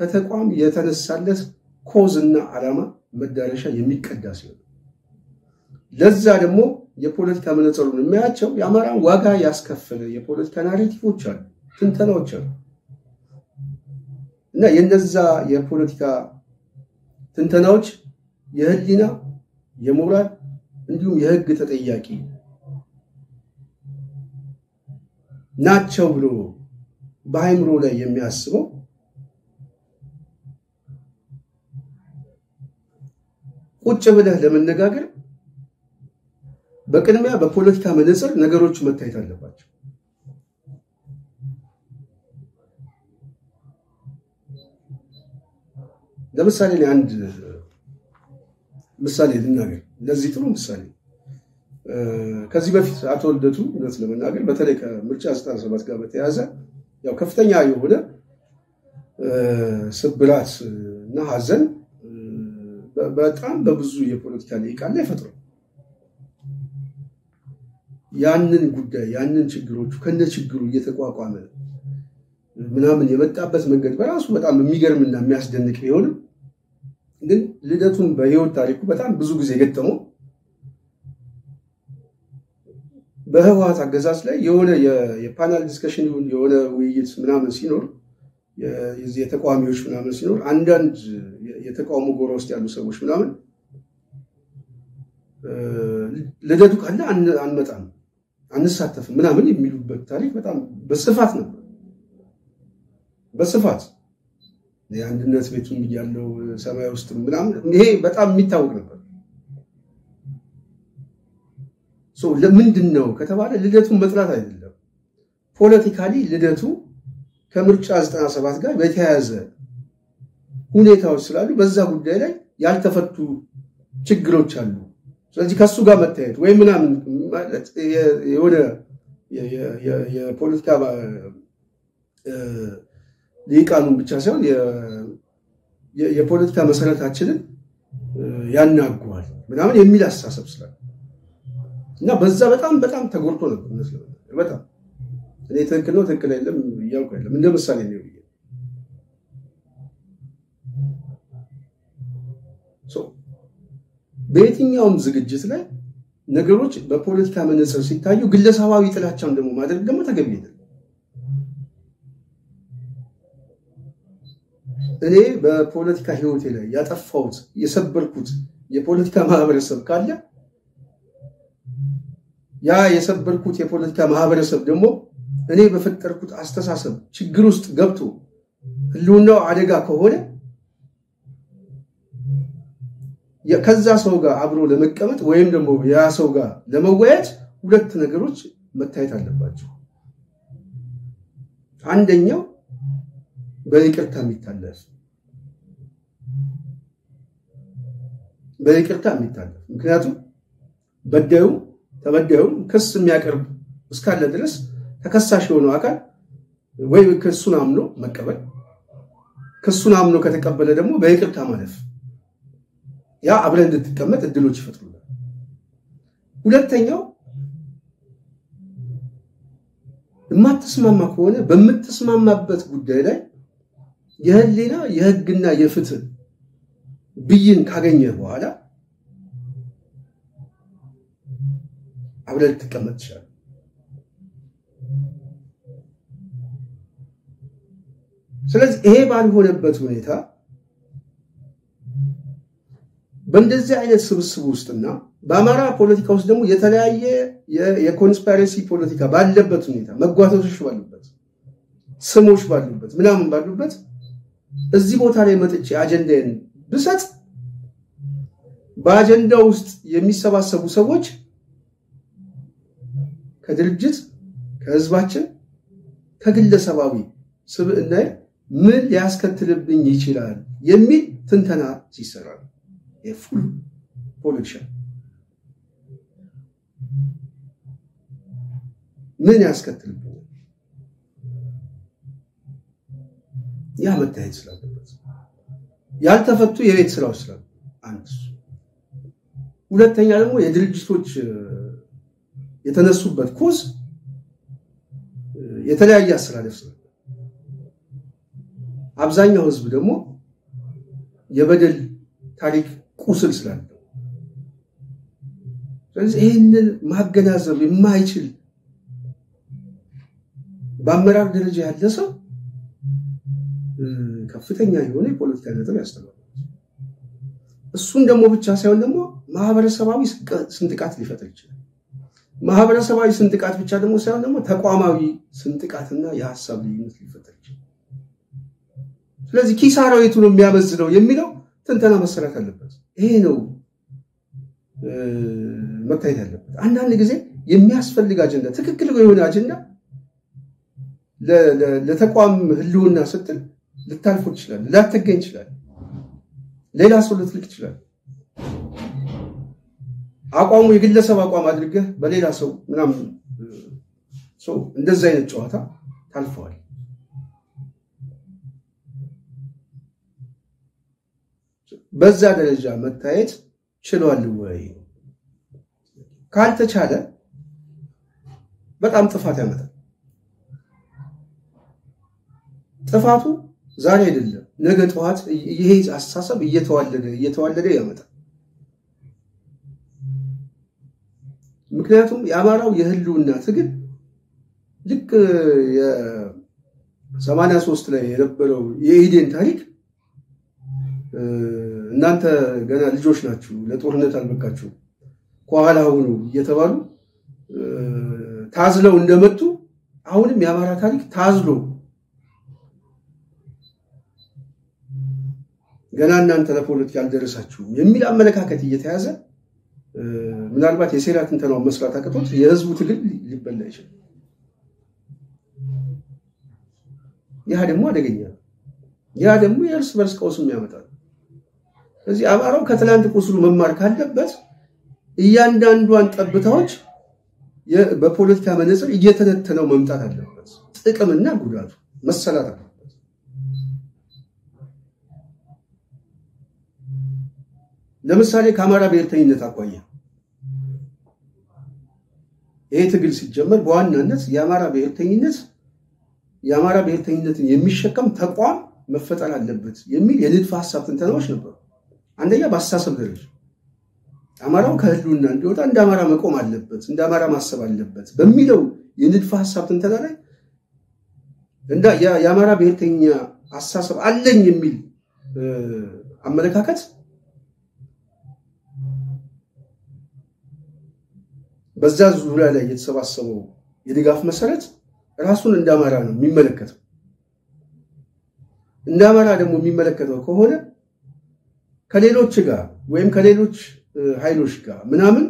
ከተቋም የተነሳለት ኮዝና ዓላማ መዳረሻ የሚቀዳ ሲሆን ለዛ ደግሞ የፖለቲካ መነጽሩን የሚያያቸው የአማራን ዋጋ ያስከፈለ የፖለቲካ ናሬቲቮች አሉ ትንተናዎች አሉ እና የነዛ የፖለቲካ ትንተናዎች የህሊና የሞራል እንዲሁም የህግ ተጠያቂ ናቸው ብሎ በአይምሮ ላይ የሚያስበው ቁጭ ብለህ ለመነጋገር በቅድሚያ በፖለቲካ መነጽር ነገሮች መታየት አለባቸው ለምሳሌ አንድ ምሳሌ ልናገር ለዚህ ጥሩ ምሳሌ ከዚህ በፊት አቶ ልደቱ እውነት ለመናገር በተለይ ከምርጫ 97 ጋር በተያያዘ ያው ከፍተኛ የሆነ ስብራት እና ሐዘን በጣም በብዙ የፖለቲካ ሊቃን ላይ ፈጥሮ ያንን ጉዳይ ያንን ችግሮቹ ከነችግሩ እየተቋቋመ ምናምን የመጣበት መንገድ በራሱ በጣም የሚገርምና የሚያስደንቅ ቢሆንም ግን ልደቱን በህይወት ታሪኩ በጣም ብዙ ጊዜ ገጠመው በህወሓት አገዛዝ ላይ የሆነ የፓናል ዲስከሽን የሆነ ውይይት ምናምን ሲኖር የዚህ የተቋሚዎች ምናምን ሲኖር አንዳንድ የተቋሙ ጎራ ውስጥ ያሉ ሰዎች ምናምን ልደቱ ካለ አንመጣም አንሳተፍም ምናምን የሚሉበት ታሪክ በጣም በስፋት ነበር በስፋት የአንድነት ቤቱም ያለው ሰማይ ውስጥ ምናምን ይሄ በጣም የሚታወቅ ነበር ለምንድነው ከተባለ ልደቱን መጥላት አይደለም ፖለቲካሊ ልደቱ ከምርጫ 97 ጋር በተያያዘ ሁኔታዎች ስላሉ በዛ ጉዳይ ላይ ያልተፈቱ ችግሮች አሉ ስለዚህ ከሱ ጋር መታየት ወይ ምናምን ማለት የሆነ የፖለቲካ ሊቃኑን ብቻ ሳይሆን የፖለቲካ መሰረታችንን ያናጓል ምናምን የሚል አስተሳሰብ ስላለ እና በዛ በጣም ተጎድቶ ነበር መስለው በጣም እኔ ትክክል ነው ትክክል አይደለም ያውቁ አይደለም እንደ ምሳሌ ነው በየትኛውም ዝግጅት ላይ ነገሮች በፖለቲካ መነጽር ሲታዩ ግለሰባዊ ጥላቻን ደግሞ ማድረግ ደግሞ ተገቢ አይደለም እኔ በፖለቲካ ህይወቴ ላይ ያጠፋሁት የሰበርኩት የፖለቲካ ማህበረሰብ ካለ ያ የሰበርኩት የፖለቲካ ማህበረሰብ ደግሞ እኔ በፈጠርኩት አስተሳሰብ ችግር ውስጥ ገብቶ ህልውናው አደጋ ከሆነ ከዛ ሰው ጋር አብሮ ለመቀመጥ ወይም ደግሞ ያ ሰው ጋር ለመወያየት ሁለት ነገሮች መታየት አለባቸው አንደኛው በይቅርታ የሚታለፍ ምክንያቱም በደዩ ተበደዩ ክስ የሚያቀርብ እስካለ ድረስ ተከሳሽ የሆነው አካል ወይ ክሱን አምኖ መቀበል ክሱን አምኖ ከተቀበለ ደግሞ በይቅርታ ማለፍ ያ አብረን እንድትቀመጥ እድሎች ይፈጥሩናል ሁለተኛው የማትስማማ ከሆነ በመተስማማበት ጉዳይ ላይ የህሊና የህግና የፍትህ ብይን ካገኘ በኋላ አብረን ልትቀመጥ ይችላል ስለዚህ ይሄ ባልሆነበት ሁኔታ በእንደዚህ አይነት ስብስብ ውስጥና በአማራ ፖለቲካ ውስጥ ደግሞ የተለያየ የኮንስፓይረሲ ፖለቲካ ባለበት ሁኔታ መጓተቶች ባሉበት ስሞች ባሉበት ምናምን ባሉበት እዚህ ቦታ ላይ መጥቼ አጀንዳን ብሰጥ በአጀንዳው ውስጥ የሚሰባሰቡ ሰዎች ከድርጅት ከህዝባችን ከግለሰባዊ ስብዕና ምን ሊያስከትልብኝ ይችላል የሚል ትንተና ሲሰራ የፉል ፖለቲካ ምን ያስከትልብኝ ያ መታየት ስላለበት ያልተፈቱ የቤት ስራዎች ስላሉ አንድ ሁለተኛ ደግሞ የድርጅቶች የተነሱበት ኮዝ የተለያየ አስተላለፍ ስላለ አብዛኛው ህዝብ ደግሞ የበደል ታሪክ ቁስል ስላለ ስለዚህ ይሄንን ማገናዘብ የማይችል በአመራር ደረጃ ያለ ሰው ከፍተኛ የሆነ የፖለቲካ ነጥብ ያስተላልፋል እሱን ደግሞ ብቻ ሳይሆን ደግሞ ማህበረሰባዊ ስንጥቃት ሊፈጥር ይችላል ማህበረሰባዊ ስንጥቃት ብቻ ደግሞ ሳይሆን ደግሞ ተቋማዊ ስንጥቃትና የሐሳብ ልዩነት ሊፈጥር ይችላል ስለዚህ ኪሳራው የቱ ነው የሚያበዝነው የሚለው ትንተና መሰራት አለበት ይሄ ነው መታየት አለበት አንዳንድ ጊዜ የሚያስፈልግ አጀንዳ ትክክል የሆነ አጀንዳ ለተቋም ህልውና ስትል ልታልፉ ይችላል ላትገኝ ይችላል ሌላ ሰው ልትልክ ይችላል አቋሙ የግለሰብ አቋም አድርገህ በሌላ ሰው ምናምን ሰው እንደዛ አይነት ጨዋታ ታልፈዋል በዛ ደረጃ መታየት ችሏል ወይ ካልተቻለ በጣም ጥፋት ያመጣል ጥፋቱ ዛሬ አይደለም ነገ ጠዋት ይሄ አስተሳሰብ እየተዋለደ ያመጣል ምክንያቱም የአማራው የህልውና ትግል ልክ 83 ላይ የነበረው የኢዴን ታሪክ እናንተ ገና ልጆች ናችሁ ለጦርነት አልበቃችሁ ከኋላ ሁኑ እየተባሉ ታዝለው እንደመጡ አሁንም የአማራ ታሪክ ታዝሎ ገና እናንተ ለፖለቲካ ያልደረሳችሁ የሚል አመለካከት እየተያዘ ምናልባት የሴራ ትንተናው መስራት አቅቶት የህዝቡ ትግል ሊበላ ይችላል። ያ ደግሞ አደገኛ ነው። ያ ደግሞ የእርስ በርስ ቀውስም ያመጣል። ስለዚህ አማራው ከትላንት ቁስሉ መማር ካለበት እያንዳንዷን ጠብታዎች በፖለቲካ መነጽር እየተነተነው መምጣት አለበት። ጥቅምና ጉዳቱ መሰላት አለበት። ለምሳሌ ከአማራ ብሔርተኝነት አቋያ ይሄ ትግል ሲጀመር በዋናነት የአማራ ብሔርተኝነትን የሚሸከም ተቋም መፈጠር አለበት የሚል የንድፈ ሐሳብ ትንተናዎች ነበሩ። አንደኛ በአስተሳሰብ ደረጃ አማራው ከህልውና እንዲወጣ እንደ አማራ መቆም አለበት፣ እንደ አማራ ማሰብ አለበት በሚለው የንድፈ ሐሳብ ትንተና ላይ እንደ የአማራ ብሔርተኛ አስተሳሰብ አለኝ የሚል አመለካከት በዛ ዙሪያ ላይ የተሰባሰበው የድጋፍ መሰረት ራሱን እንደ አማራ ነው የሚመለከተው። እንደ አማራ ደግሞ የሚመለከተው ከሆነ ከሌሎች ጋር ወይም ከሌሎች ኃይሎች ጋር ምናምን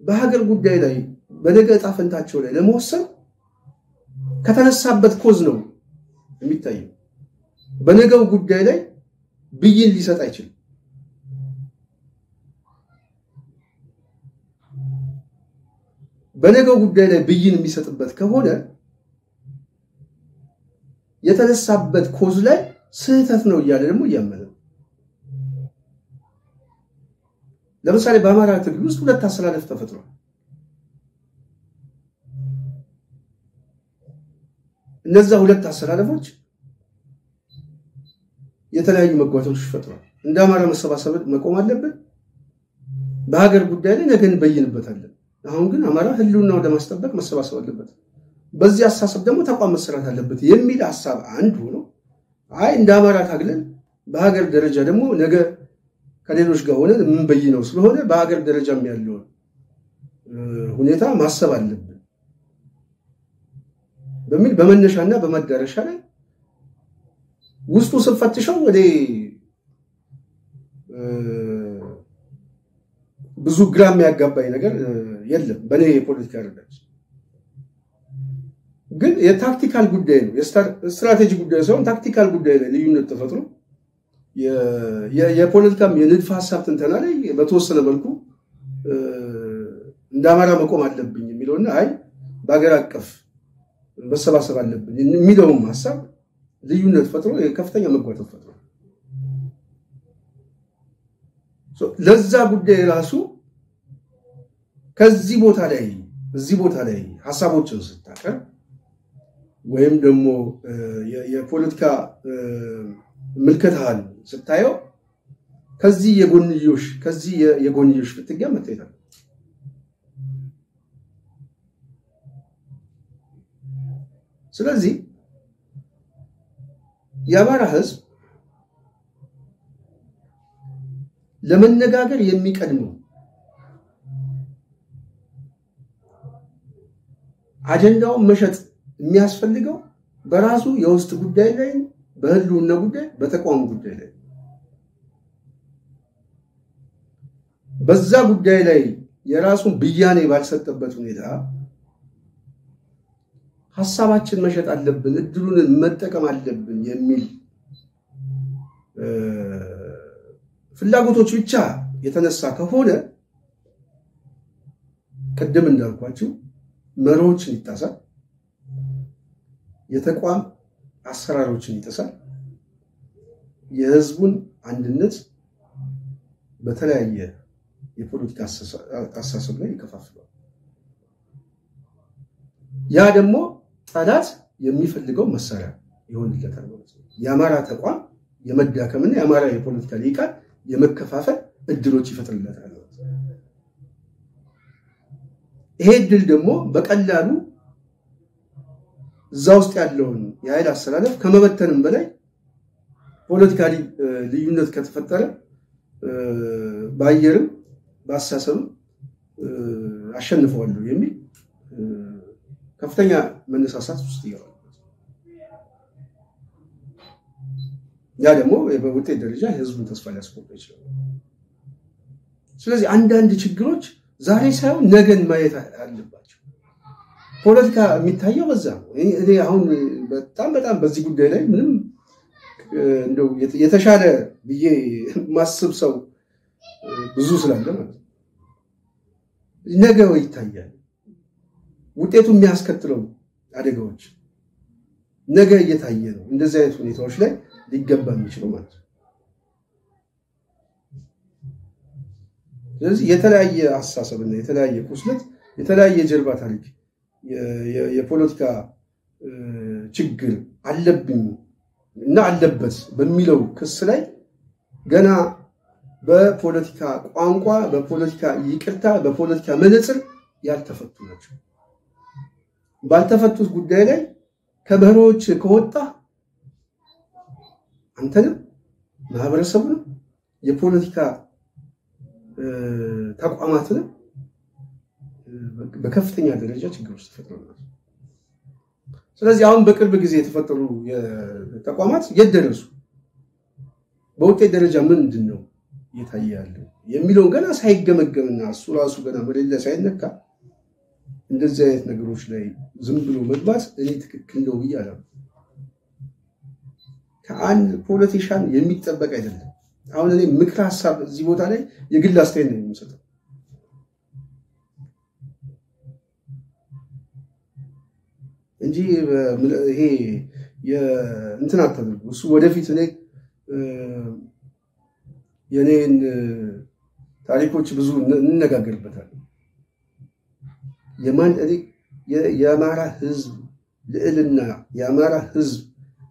በሀገር ጉዳይ ላይ በነገ ዕጣ ፈንታቸው ላይ ለመወሰን ከተነሳበት ኮዝ ነው የሚታየው። በነገው ጉዳይ ላይ ብይን ሊሰጥ አይችልም። በነገው ጉዳይ ላይ ብይን የሚሰጥበት ከሆነ የተነሳበት ኮዝ ላይ ስህተት ነው እያለ ደግሞ እያመነ ለምሳሌ በአማራ ትግል ውስጥ ሁለት አሰላለፍ ተፈጥሯል። እነዛ ሁለት አሰላለፎች የተለያዩ መጓተቶች ፈጥሯል። እንደ አማራ መሰባሰብ መቆም አለበት። በሀገር ጉዳይ ላይ ነገ እንበይንበታለን። አሁን ግን አማራ ህልውናው ለማስጠበቅ መሰባሰብ አለበት። በዚህ አስተሳሰብ ደግሞ ተቋም መሰራት አለበት የሚል ሐሳብ አንድ ሆኖ አይ እንደ አማራ ታግለን በሀገር ደረጃ ደግሞ ነገ ከሌሎች ጋር ሆነ ምን በይነው ስለሆነ በሀገር ደረጃም ያለው ሁኔታ ማሰብ አለብን በሚል በመነሻና በመዳረሻ ላይ ውስጡ ስፈትሸው ወደ ብዙ ግራም ያጋባይ ነገር የለም በኔ የፖለቲካ ረዳት። ግን የታክቲካል ጉዳይ ነው፣ የስትራቴጂ ጉዳይ ሳይሆን ታክቲካል ጉዳይ ላይ ልዩነት ተፈጥሮ የፖለቲካም የንድፈ ሐሳብ ትንተና ላይ በተወሰነ መልኩ እንደ አማራ መቆም አለብኝ የሚለውና አይ በአገር አቀፍ መሰባሰብ አለብኝ የሚለውም ሐሳብ ልዩነት ፈጥሮ ከፍተኛ መጓተት ፈጥሮ ለዛ ጉዳይ ራሱ ከዚህ ቦታ ላይ እዚህ ቦታ ላይ ሐሳቦችን ስታቀርብ ወይም ደግሞ የፖለቲካ ምልከታን ስታየው ከዚህ የጎንዮሽ ፍትጊያ መታየት አለ። ስለዚህ የአማራ ህዝብ ለመነጋገር የሚቀድመው አጀንዳውን መሸጥ የሚያስፈልገው በራሱ የውስጥ ጉዳይ ላይ በህልውና ጉዳይ በተቋም ጉዳይ ላይ በዛ ጉዳይ ላይ የራሱን ብያኔ ባልሰጠበት ሁኔታ ሐሳባችን መሸጥ አለብን እድሉን መጠቀም አለብን የሚል ፍላጎቶች ብቻ የተነሳ ከሆነ ቀደም እንዳልኳችሁ መሪዎችን ይጣሳል፣ የተቋም አሰራሮችን ይጣሳል፣ የህዝቡን አንድነት በተለያየ የፖለቲካ አስተሳሰብ ላይ ይከፋፍላል። ያ ደግሞ ጠላት የሚፈልገው መሳሪያ ይሆንለታል ማለት ነው። የአማራ ተቋም የመዳከምና የአማራ የፖለቲካ ሊቃን የመከፋፈል እድሎች ይፈጥርለታል ማለት ነው። ይሄ እድል ደግሞ በቀላሉ እዛ ውስጥ ያለውን የኃይል አሰላለፍ ከመበተንም በላይ ፖለቲካሊ ልዩነት ከተፈጠረ ባየርም ባሳሰብም አሸንፈዋለሁ የሚል ከፍተኛ መነሳሳት ውስጥ ይገባል። ያ ደግሞ በውጤት ደረጃ ህዝቡን ተስፋ ሊያስቆርጥ ይችላል። ስለዚህ አንዳንድ ችግሮች ዛሬ ሳይሆን ነገን ማየት አለባቸው። ፖለቲካ የሚታየው በዛ ነው። እኔ አሁን በጣም በዚህ ጉዳይ ላይ ምንም እንደው የተሻለ ብዬ ማስብ ሰው ብዙ ስላለ ማለት ነው። ነገው ይታያል ውጤቱ የሚያስከትለው አደጋዎች ነገ እየታየ ነው። እንደዚህ አይነት ሁኔታዎች ላይ ሊገባ የሚችለው ማለት ነው። ስለዚህ የተለያየ አስተሳሰብና የተለያየ ቁስለት የተለያየ ጀርባ ታሪክ የፖለቲካ ችግር አለብኝ እና አለበት በሚለው ክስ ላይ ገና በፖለቲካ ቋንቋ በፖለቲካ ይቅርታ በፖለቲካ መነጽር ያልተፈቱ ናቸው። ባልተፈቱት ጉዳይ ላይ ከበሮች ከወጣ አንተንም ማህበረሰቡን የፖለቲካ ተቋማትን በከፍተኛ ደረጃ ችግር ውስጥ ተፈጥሯል። ስለዚህ አሁን በቅርብ ጊዜ የተፈጠሩ ተቋማት የደረሱ በውጤት ደረጃ ምንድነው እየታያለ የሚለው ገና ሳይገመገምና እሱ ራሱ ገና ወደሌላ ሳይነካ እንደዚህ አይነት ነገሮች ላይ ዝም ብሎ መግባት እኔ ትክክል ነው ይያላል። ከአንድ ፖለቲሻን የሚጠበቅ አይደለም። አሁን እኔ ምክር ሐሳብ እዚህ ቦታ ላይ የግል አስተያየት ነው የምሰጠው እንጂ ይሄ የእንትን አታድርጉ። እሱ ወደፊት እኔ የኔን ታሪኮች ብዙ እንነጋገርበታለን። የአማራ ህዝብ ልዕልና የአማራ ህዝብ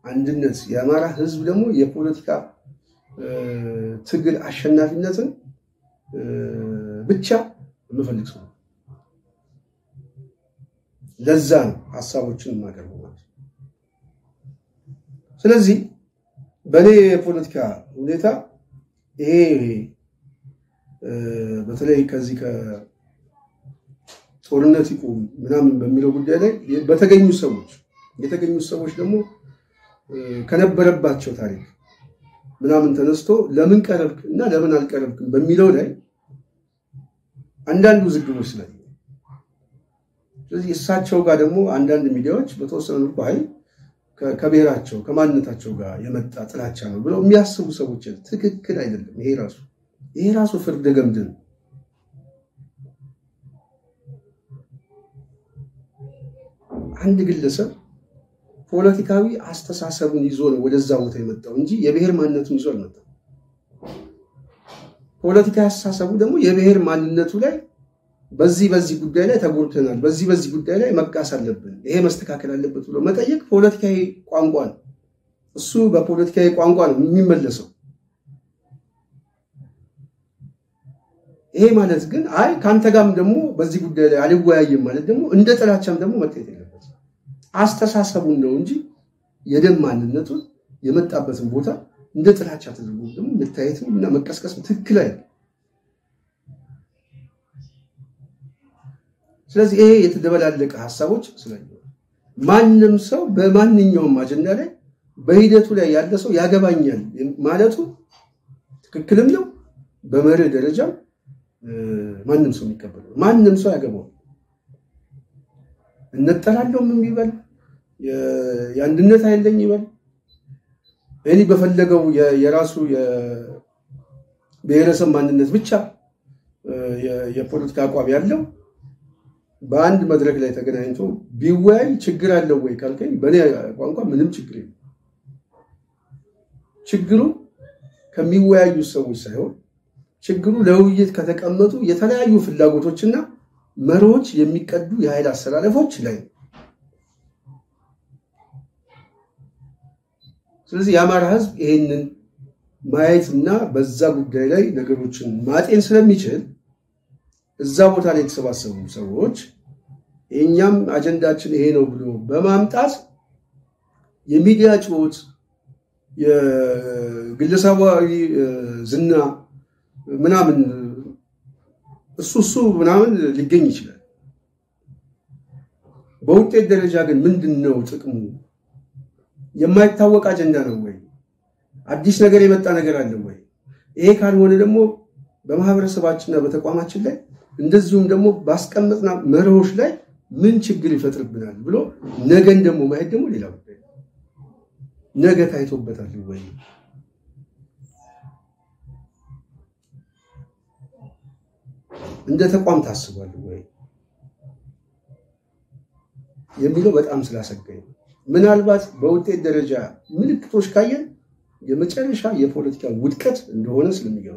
አንድነት የአማራ ህዝብ ደግሞ የፖለቲካ ትግል አሸናፊነትን ብቻ የምፈልግ ሰው ለዛ ነው ሐሳቦችን ማቀርበው ማለት። ስለዚህ በኔ የፖለቲካ ሁኔታ ይሄ በተለይ ከዚህ ከጦርነት ይቆም ምናምን በሚለው ጉዳይ ላይ የተገኙ ሰዎች ደግሞ ከነበረባቸው ታሪክ ምናምን ተነስቶ ለምን ቀረብክ እና ለምን አልቀረብክም በሚለው ላይ አንዳንዱ ዝግቦች ስላለ ስለዚህ እሳቸው ጋር ደግሞ አንዳንድ ሚዲያዎች በተወሰኑ ባይ ከብሔራቸው ከማንነታቸው ጋር የመጣ ጥላቻ ነው ብለው የሚያስቡ ሰዎች ትክክል አይደለም። ይሄ ራሱ ፍርድ ገምድል አንድ ግለሰብ ፖለቲካዊ አስተሳሰቡን ይዞ ነው ወደዛ ቦታ የመጣው እንጂ የብሔር ማንነቱን ይዞ አልመጣም። ፖለቲካዊ አስተሳሰቡ ደግሞ የብሔር ማንነቱ ላይ በዚህ ጉዳይ ላይ ተጎድተናል፣ በዚህ ጉዳይ ላይ መቃስ አለብን፣ ይሄ መስተካከል አለበት ብሎ መጠየቅ ፖለቲካዊ ቋንቋ ነው። እሱ በፖለቲካዊ ቋንቋ ነው የሚመለሰው። ይሄ ማለት ግን አይ ካንተ ጋርም ደግሞ በዚህ ጉዳይ ላይ አልወያየም ማለት ደግሞ እንደ ጥላቻም ደግሞ መታየት የለበትም። አስተሳሰቡን ነው እንጂ የደም ማንነቱን የመጣበትን ቦታ እንደ ጥላቻ ተደርጎ ደግሞ መታየትና መቀስቀስም ትክክል አይደለም። ስለዚህ ይሄ የተደበላለቀ ሐሳቦች ስለዚህ ማንንም ሰው በማንኛውም አጀንዳ ላይ በሂደቱ ላይ ያለ ሰው ያገባኛል ማለቱ ትክክልም ነው። በመርህ ደረጃ ማንንም ሰው የሚቀበለው ማንንም ሰው ያገባው እንጠላለው ምን ይበል የአንድነት አይደለም ይበል እኔ በፈለገው የራሱ የብሔረሰብ ማንነት ብቻ የፖለቲካ አቋም ያለው በአንድ መድረክ ላይ ተገናኝቶ ቢወያይ ችግር አለው ወይ ካልከኝ በኔ ቋንቋ ምንም ችግር የለም። ችግሩ ከሚወያዩ ሰዎች ሳይሆን ችግሩ ለውይይት ከተቀመጡ የተለያዩ ፍላጎቶችና መሮች የሚቀዱ የኃይል አሰላለፎች ላይ ነው። ስለዚህ የአማራ ህዝብ ይሄንን ማየትና በዛ ጉዳይ ላይ ነገሮችን ማጤን ስለሚችል እዛ ቦታ ላይ የተሰባሰቡ ሰዎች የኛም አጀንዳችን ይሄ ነው ብሎ በማምጣት የሚዲያ ጩኸት የግለሰባዊ ዝና ምናምን እሱ ምናምን ሊገኝ ይችላል በውጤት ደረጃ ግን ምንድነው ጥቅሙ የማይታወቅ አጀንዳ ነው ወይ አዲስ ነገር የመጣ ነገር አለ ወይ ይሄ ካልሆነ ደግሞ በማህበረሰባችንና በተቋማችን ላይ እንደዚሁም ደግሞ ባስቀመጥና መርሆች ላይ ምን ችግር ይፈጥርብናል ብሎ ነገን ደግሞ ማየት ደግሞ ሌላ ጉዳይ ነገ ታይቶበታል ወይ እንደ ተቋም ታስቧል ወይ የሚለው በጣም ስላሰጋኝ ምናልባት በውጤት ደረጃ ምልክቶች ካየን የመጨረሻ የፖለቲካ ውድቀት እንደሆነ ስለሚገባ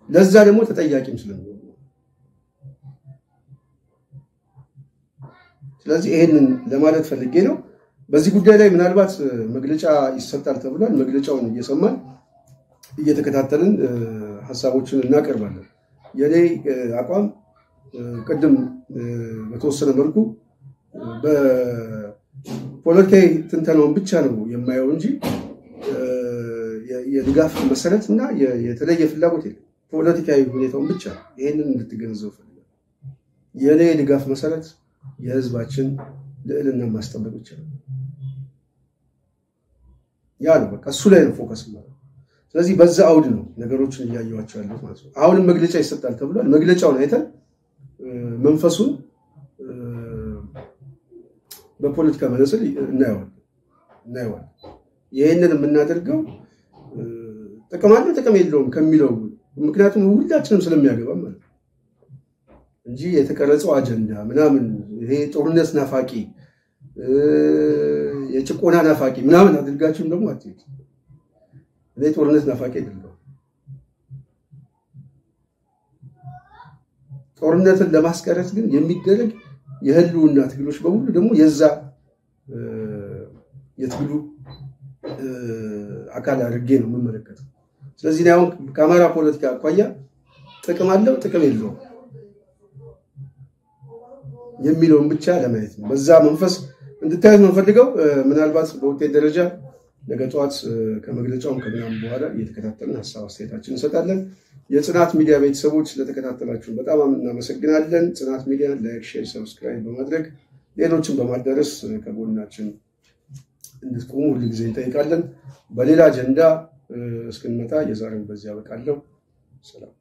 ለዛ ደግሞ ተጠያቂም ስለሚሆን ስለዚህ ይሄንን ለማለት ፈልጌ ነው በዚህ ጉዳይ ላይ ምናልባት መግለጫ ይሰጣል ተብሏል መግለጫውን እየሰማን እየተከታተልን ሐሳቦችን እናቀርባለን የኔ አቋም ቀደም በተወሰነ መልኩ በፖለቲካዊ ትንተናውን ብቻ ነው የማየው እንጂ የድጋፍ መሰረትና የተለየ ፍላጎት የለም ፖለቲካዊ ሁኔታውን ብቻ ይሄንን እንድትገነዘቡ ፈልጋለሁ የኔ ድጋፍ መሰረት የህዝባችን ልዕልና ማስጠበቅ ብቻ ነው ያ ነው በቃ እሱ ላይ ነው ፎከስ ማለት ስለዚህ በዛ አውድ ነው ነገሮችን እያየዋቸው ያሉት ማለት ነው አሁንም መግለጫ ይሰጣል ተብሏል መግለጫውን አይተን መንፈሱን በፖለቲካ መነጽር እናየዋለን ይሄንን የምናደርገው ጥቅም አለው ጥቅም የለውም ከሚለው ምክንያቱም ሁላችንም ስለሚያገባ ማለት እንጂ የተቀረጸው አጀንዳ ምናምን ይሄ ጦርነት ናፋቂ የጭቆና ናፋቂ ምናምን አድርጋችሁም ደግሞ አትይት እኔ ጦርነት ናፋቂ አይደለም ጦርነትን ለማስቀረት ግን የሚደረግ የህልውና ትግሎች በሙሉ ደግሞ የዛ የትግሉ አካል አድርጌ ነው የምመለከተው ስለዚህ ነው ካሜራ ፖለቲካ አቋያ ጥቅም አለው ጥቅም የለውም የሚለውን ብቻ ለማየት ነው በዛ መንፈስ እንድታዩት መንፈልገው ምናልባት በውጤት ደረጃ ነገ ጧት ከመግለጫውም ከምናም በኋላ እየተከታተልን ሐሳብ አስተያየታችንን እንሰጣለን የጽናት ሚዲያ ቤተሰቦች ስለተከታተላችሁ በጣም እናመሰግናለን ጽናት ሚዲያ ላይክ ሼር ሰብስክራይብ በማድረግ ሌሎችን በማዳረስ ከጎናችን እንድትቆሙ ሁሉ ጊዜ እንጠይቃለን በሌላ አጀንዳ እስክንመጣ የዛሬውን በዚያ በቃለው ሰላም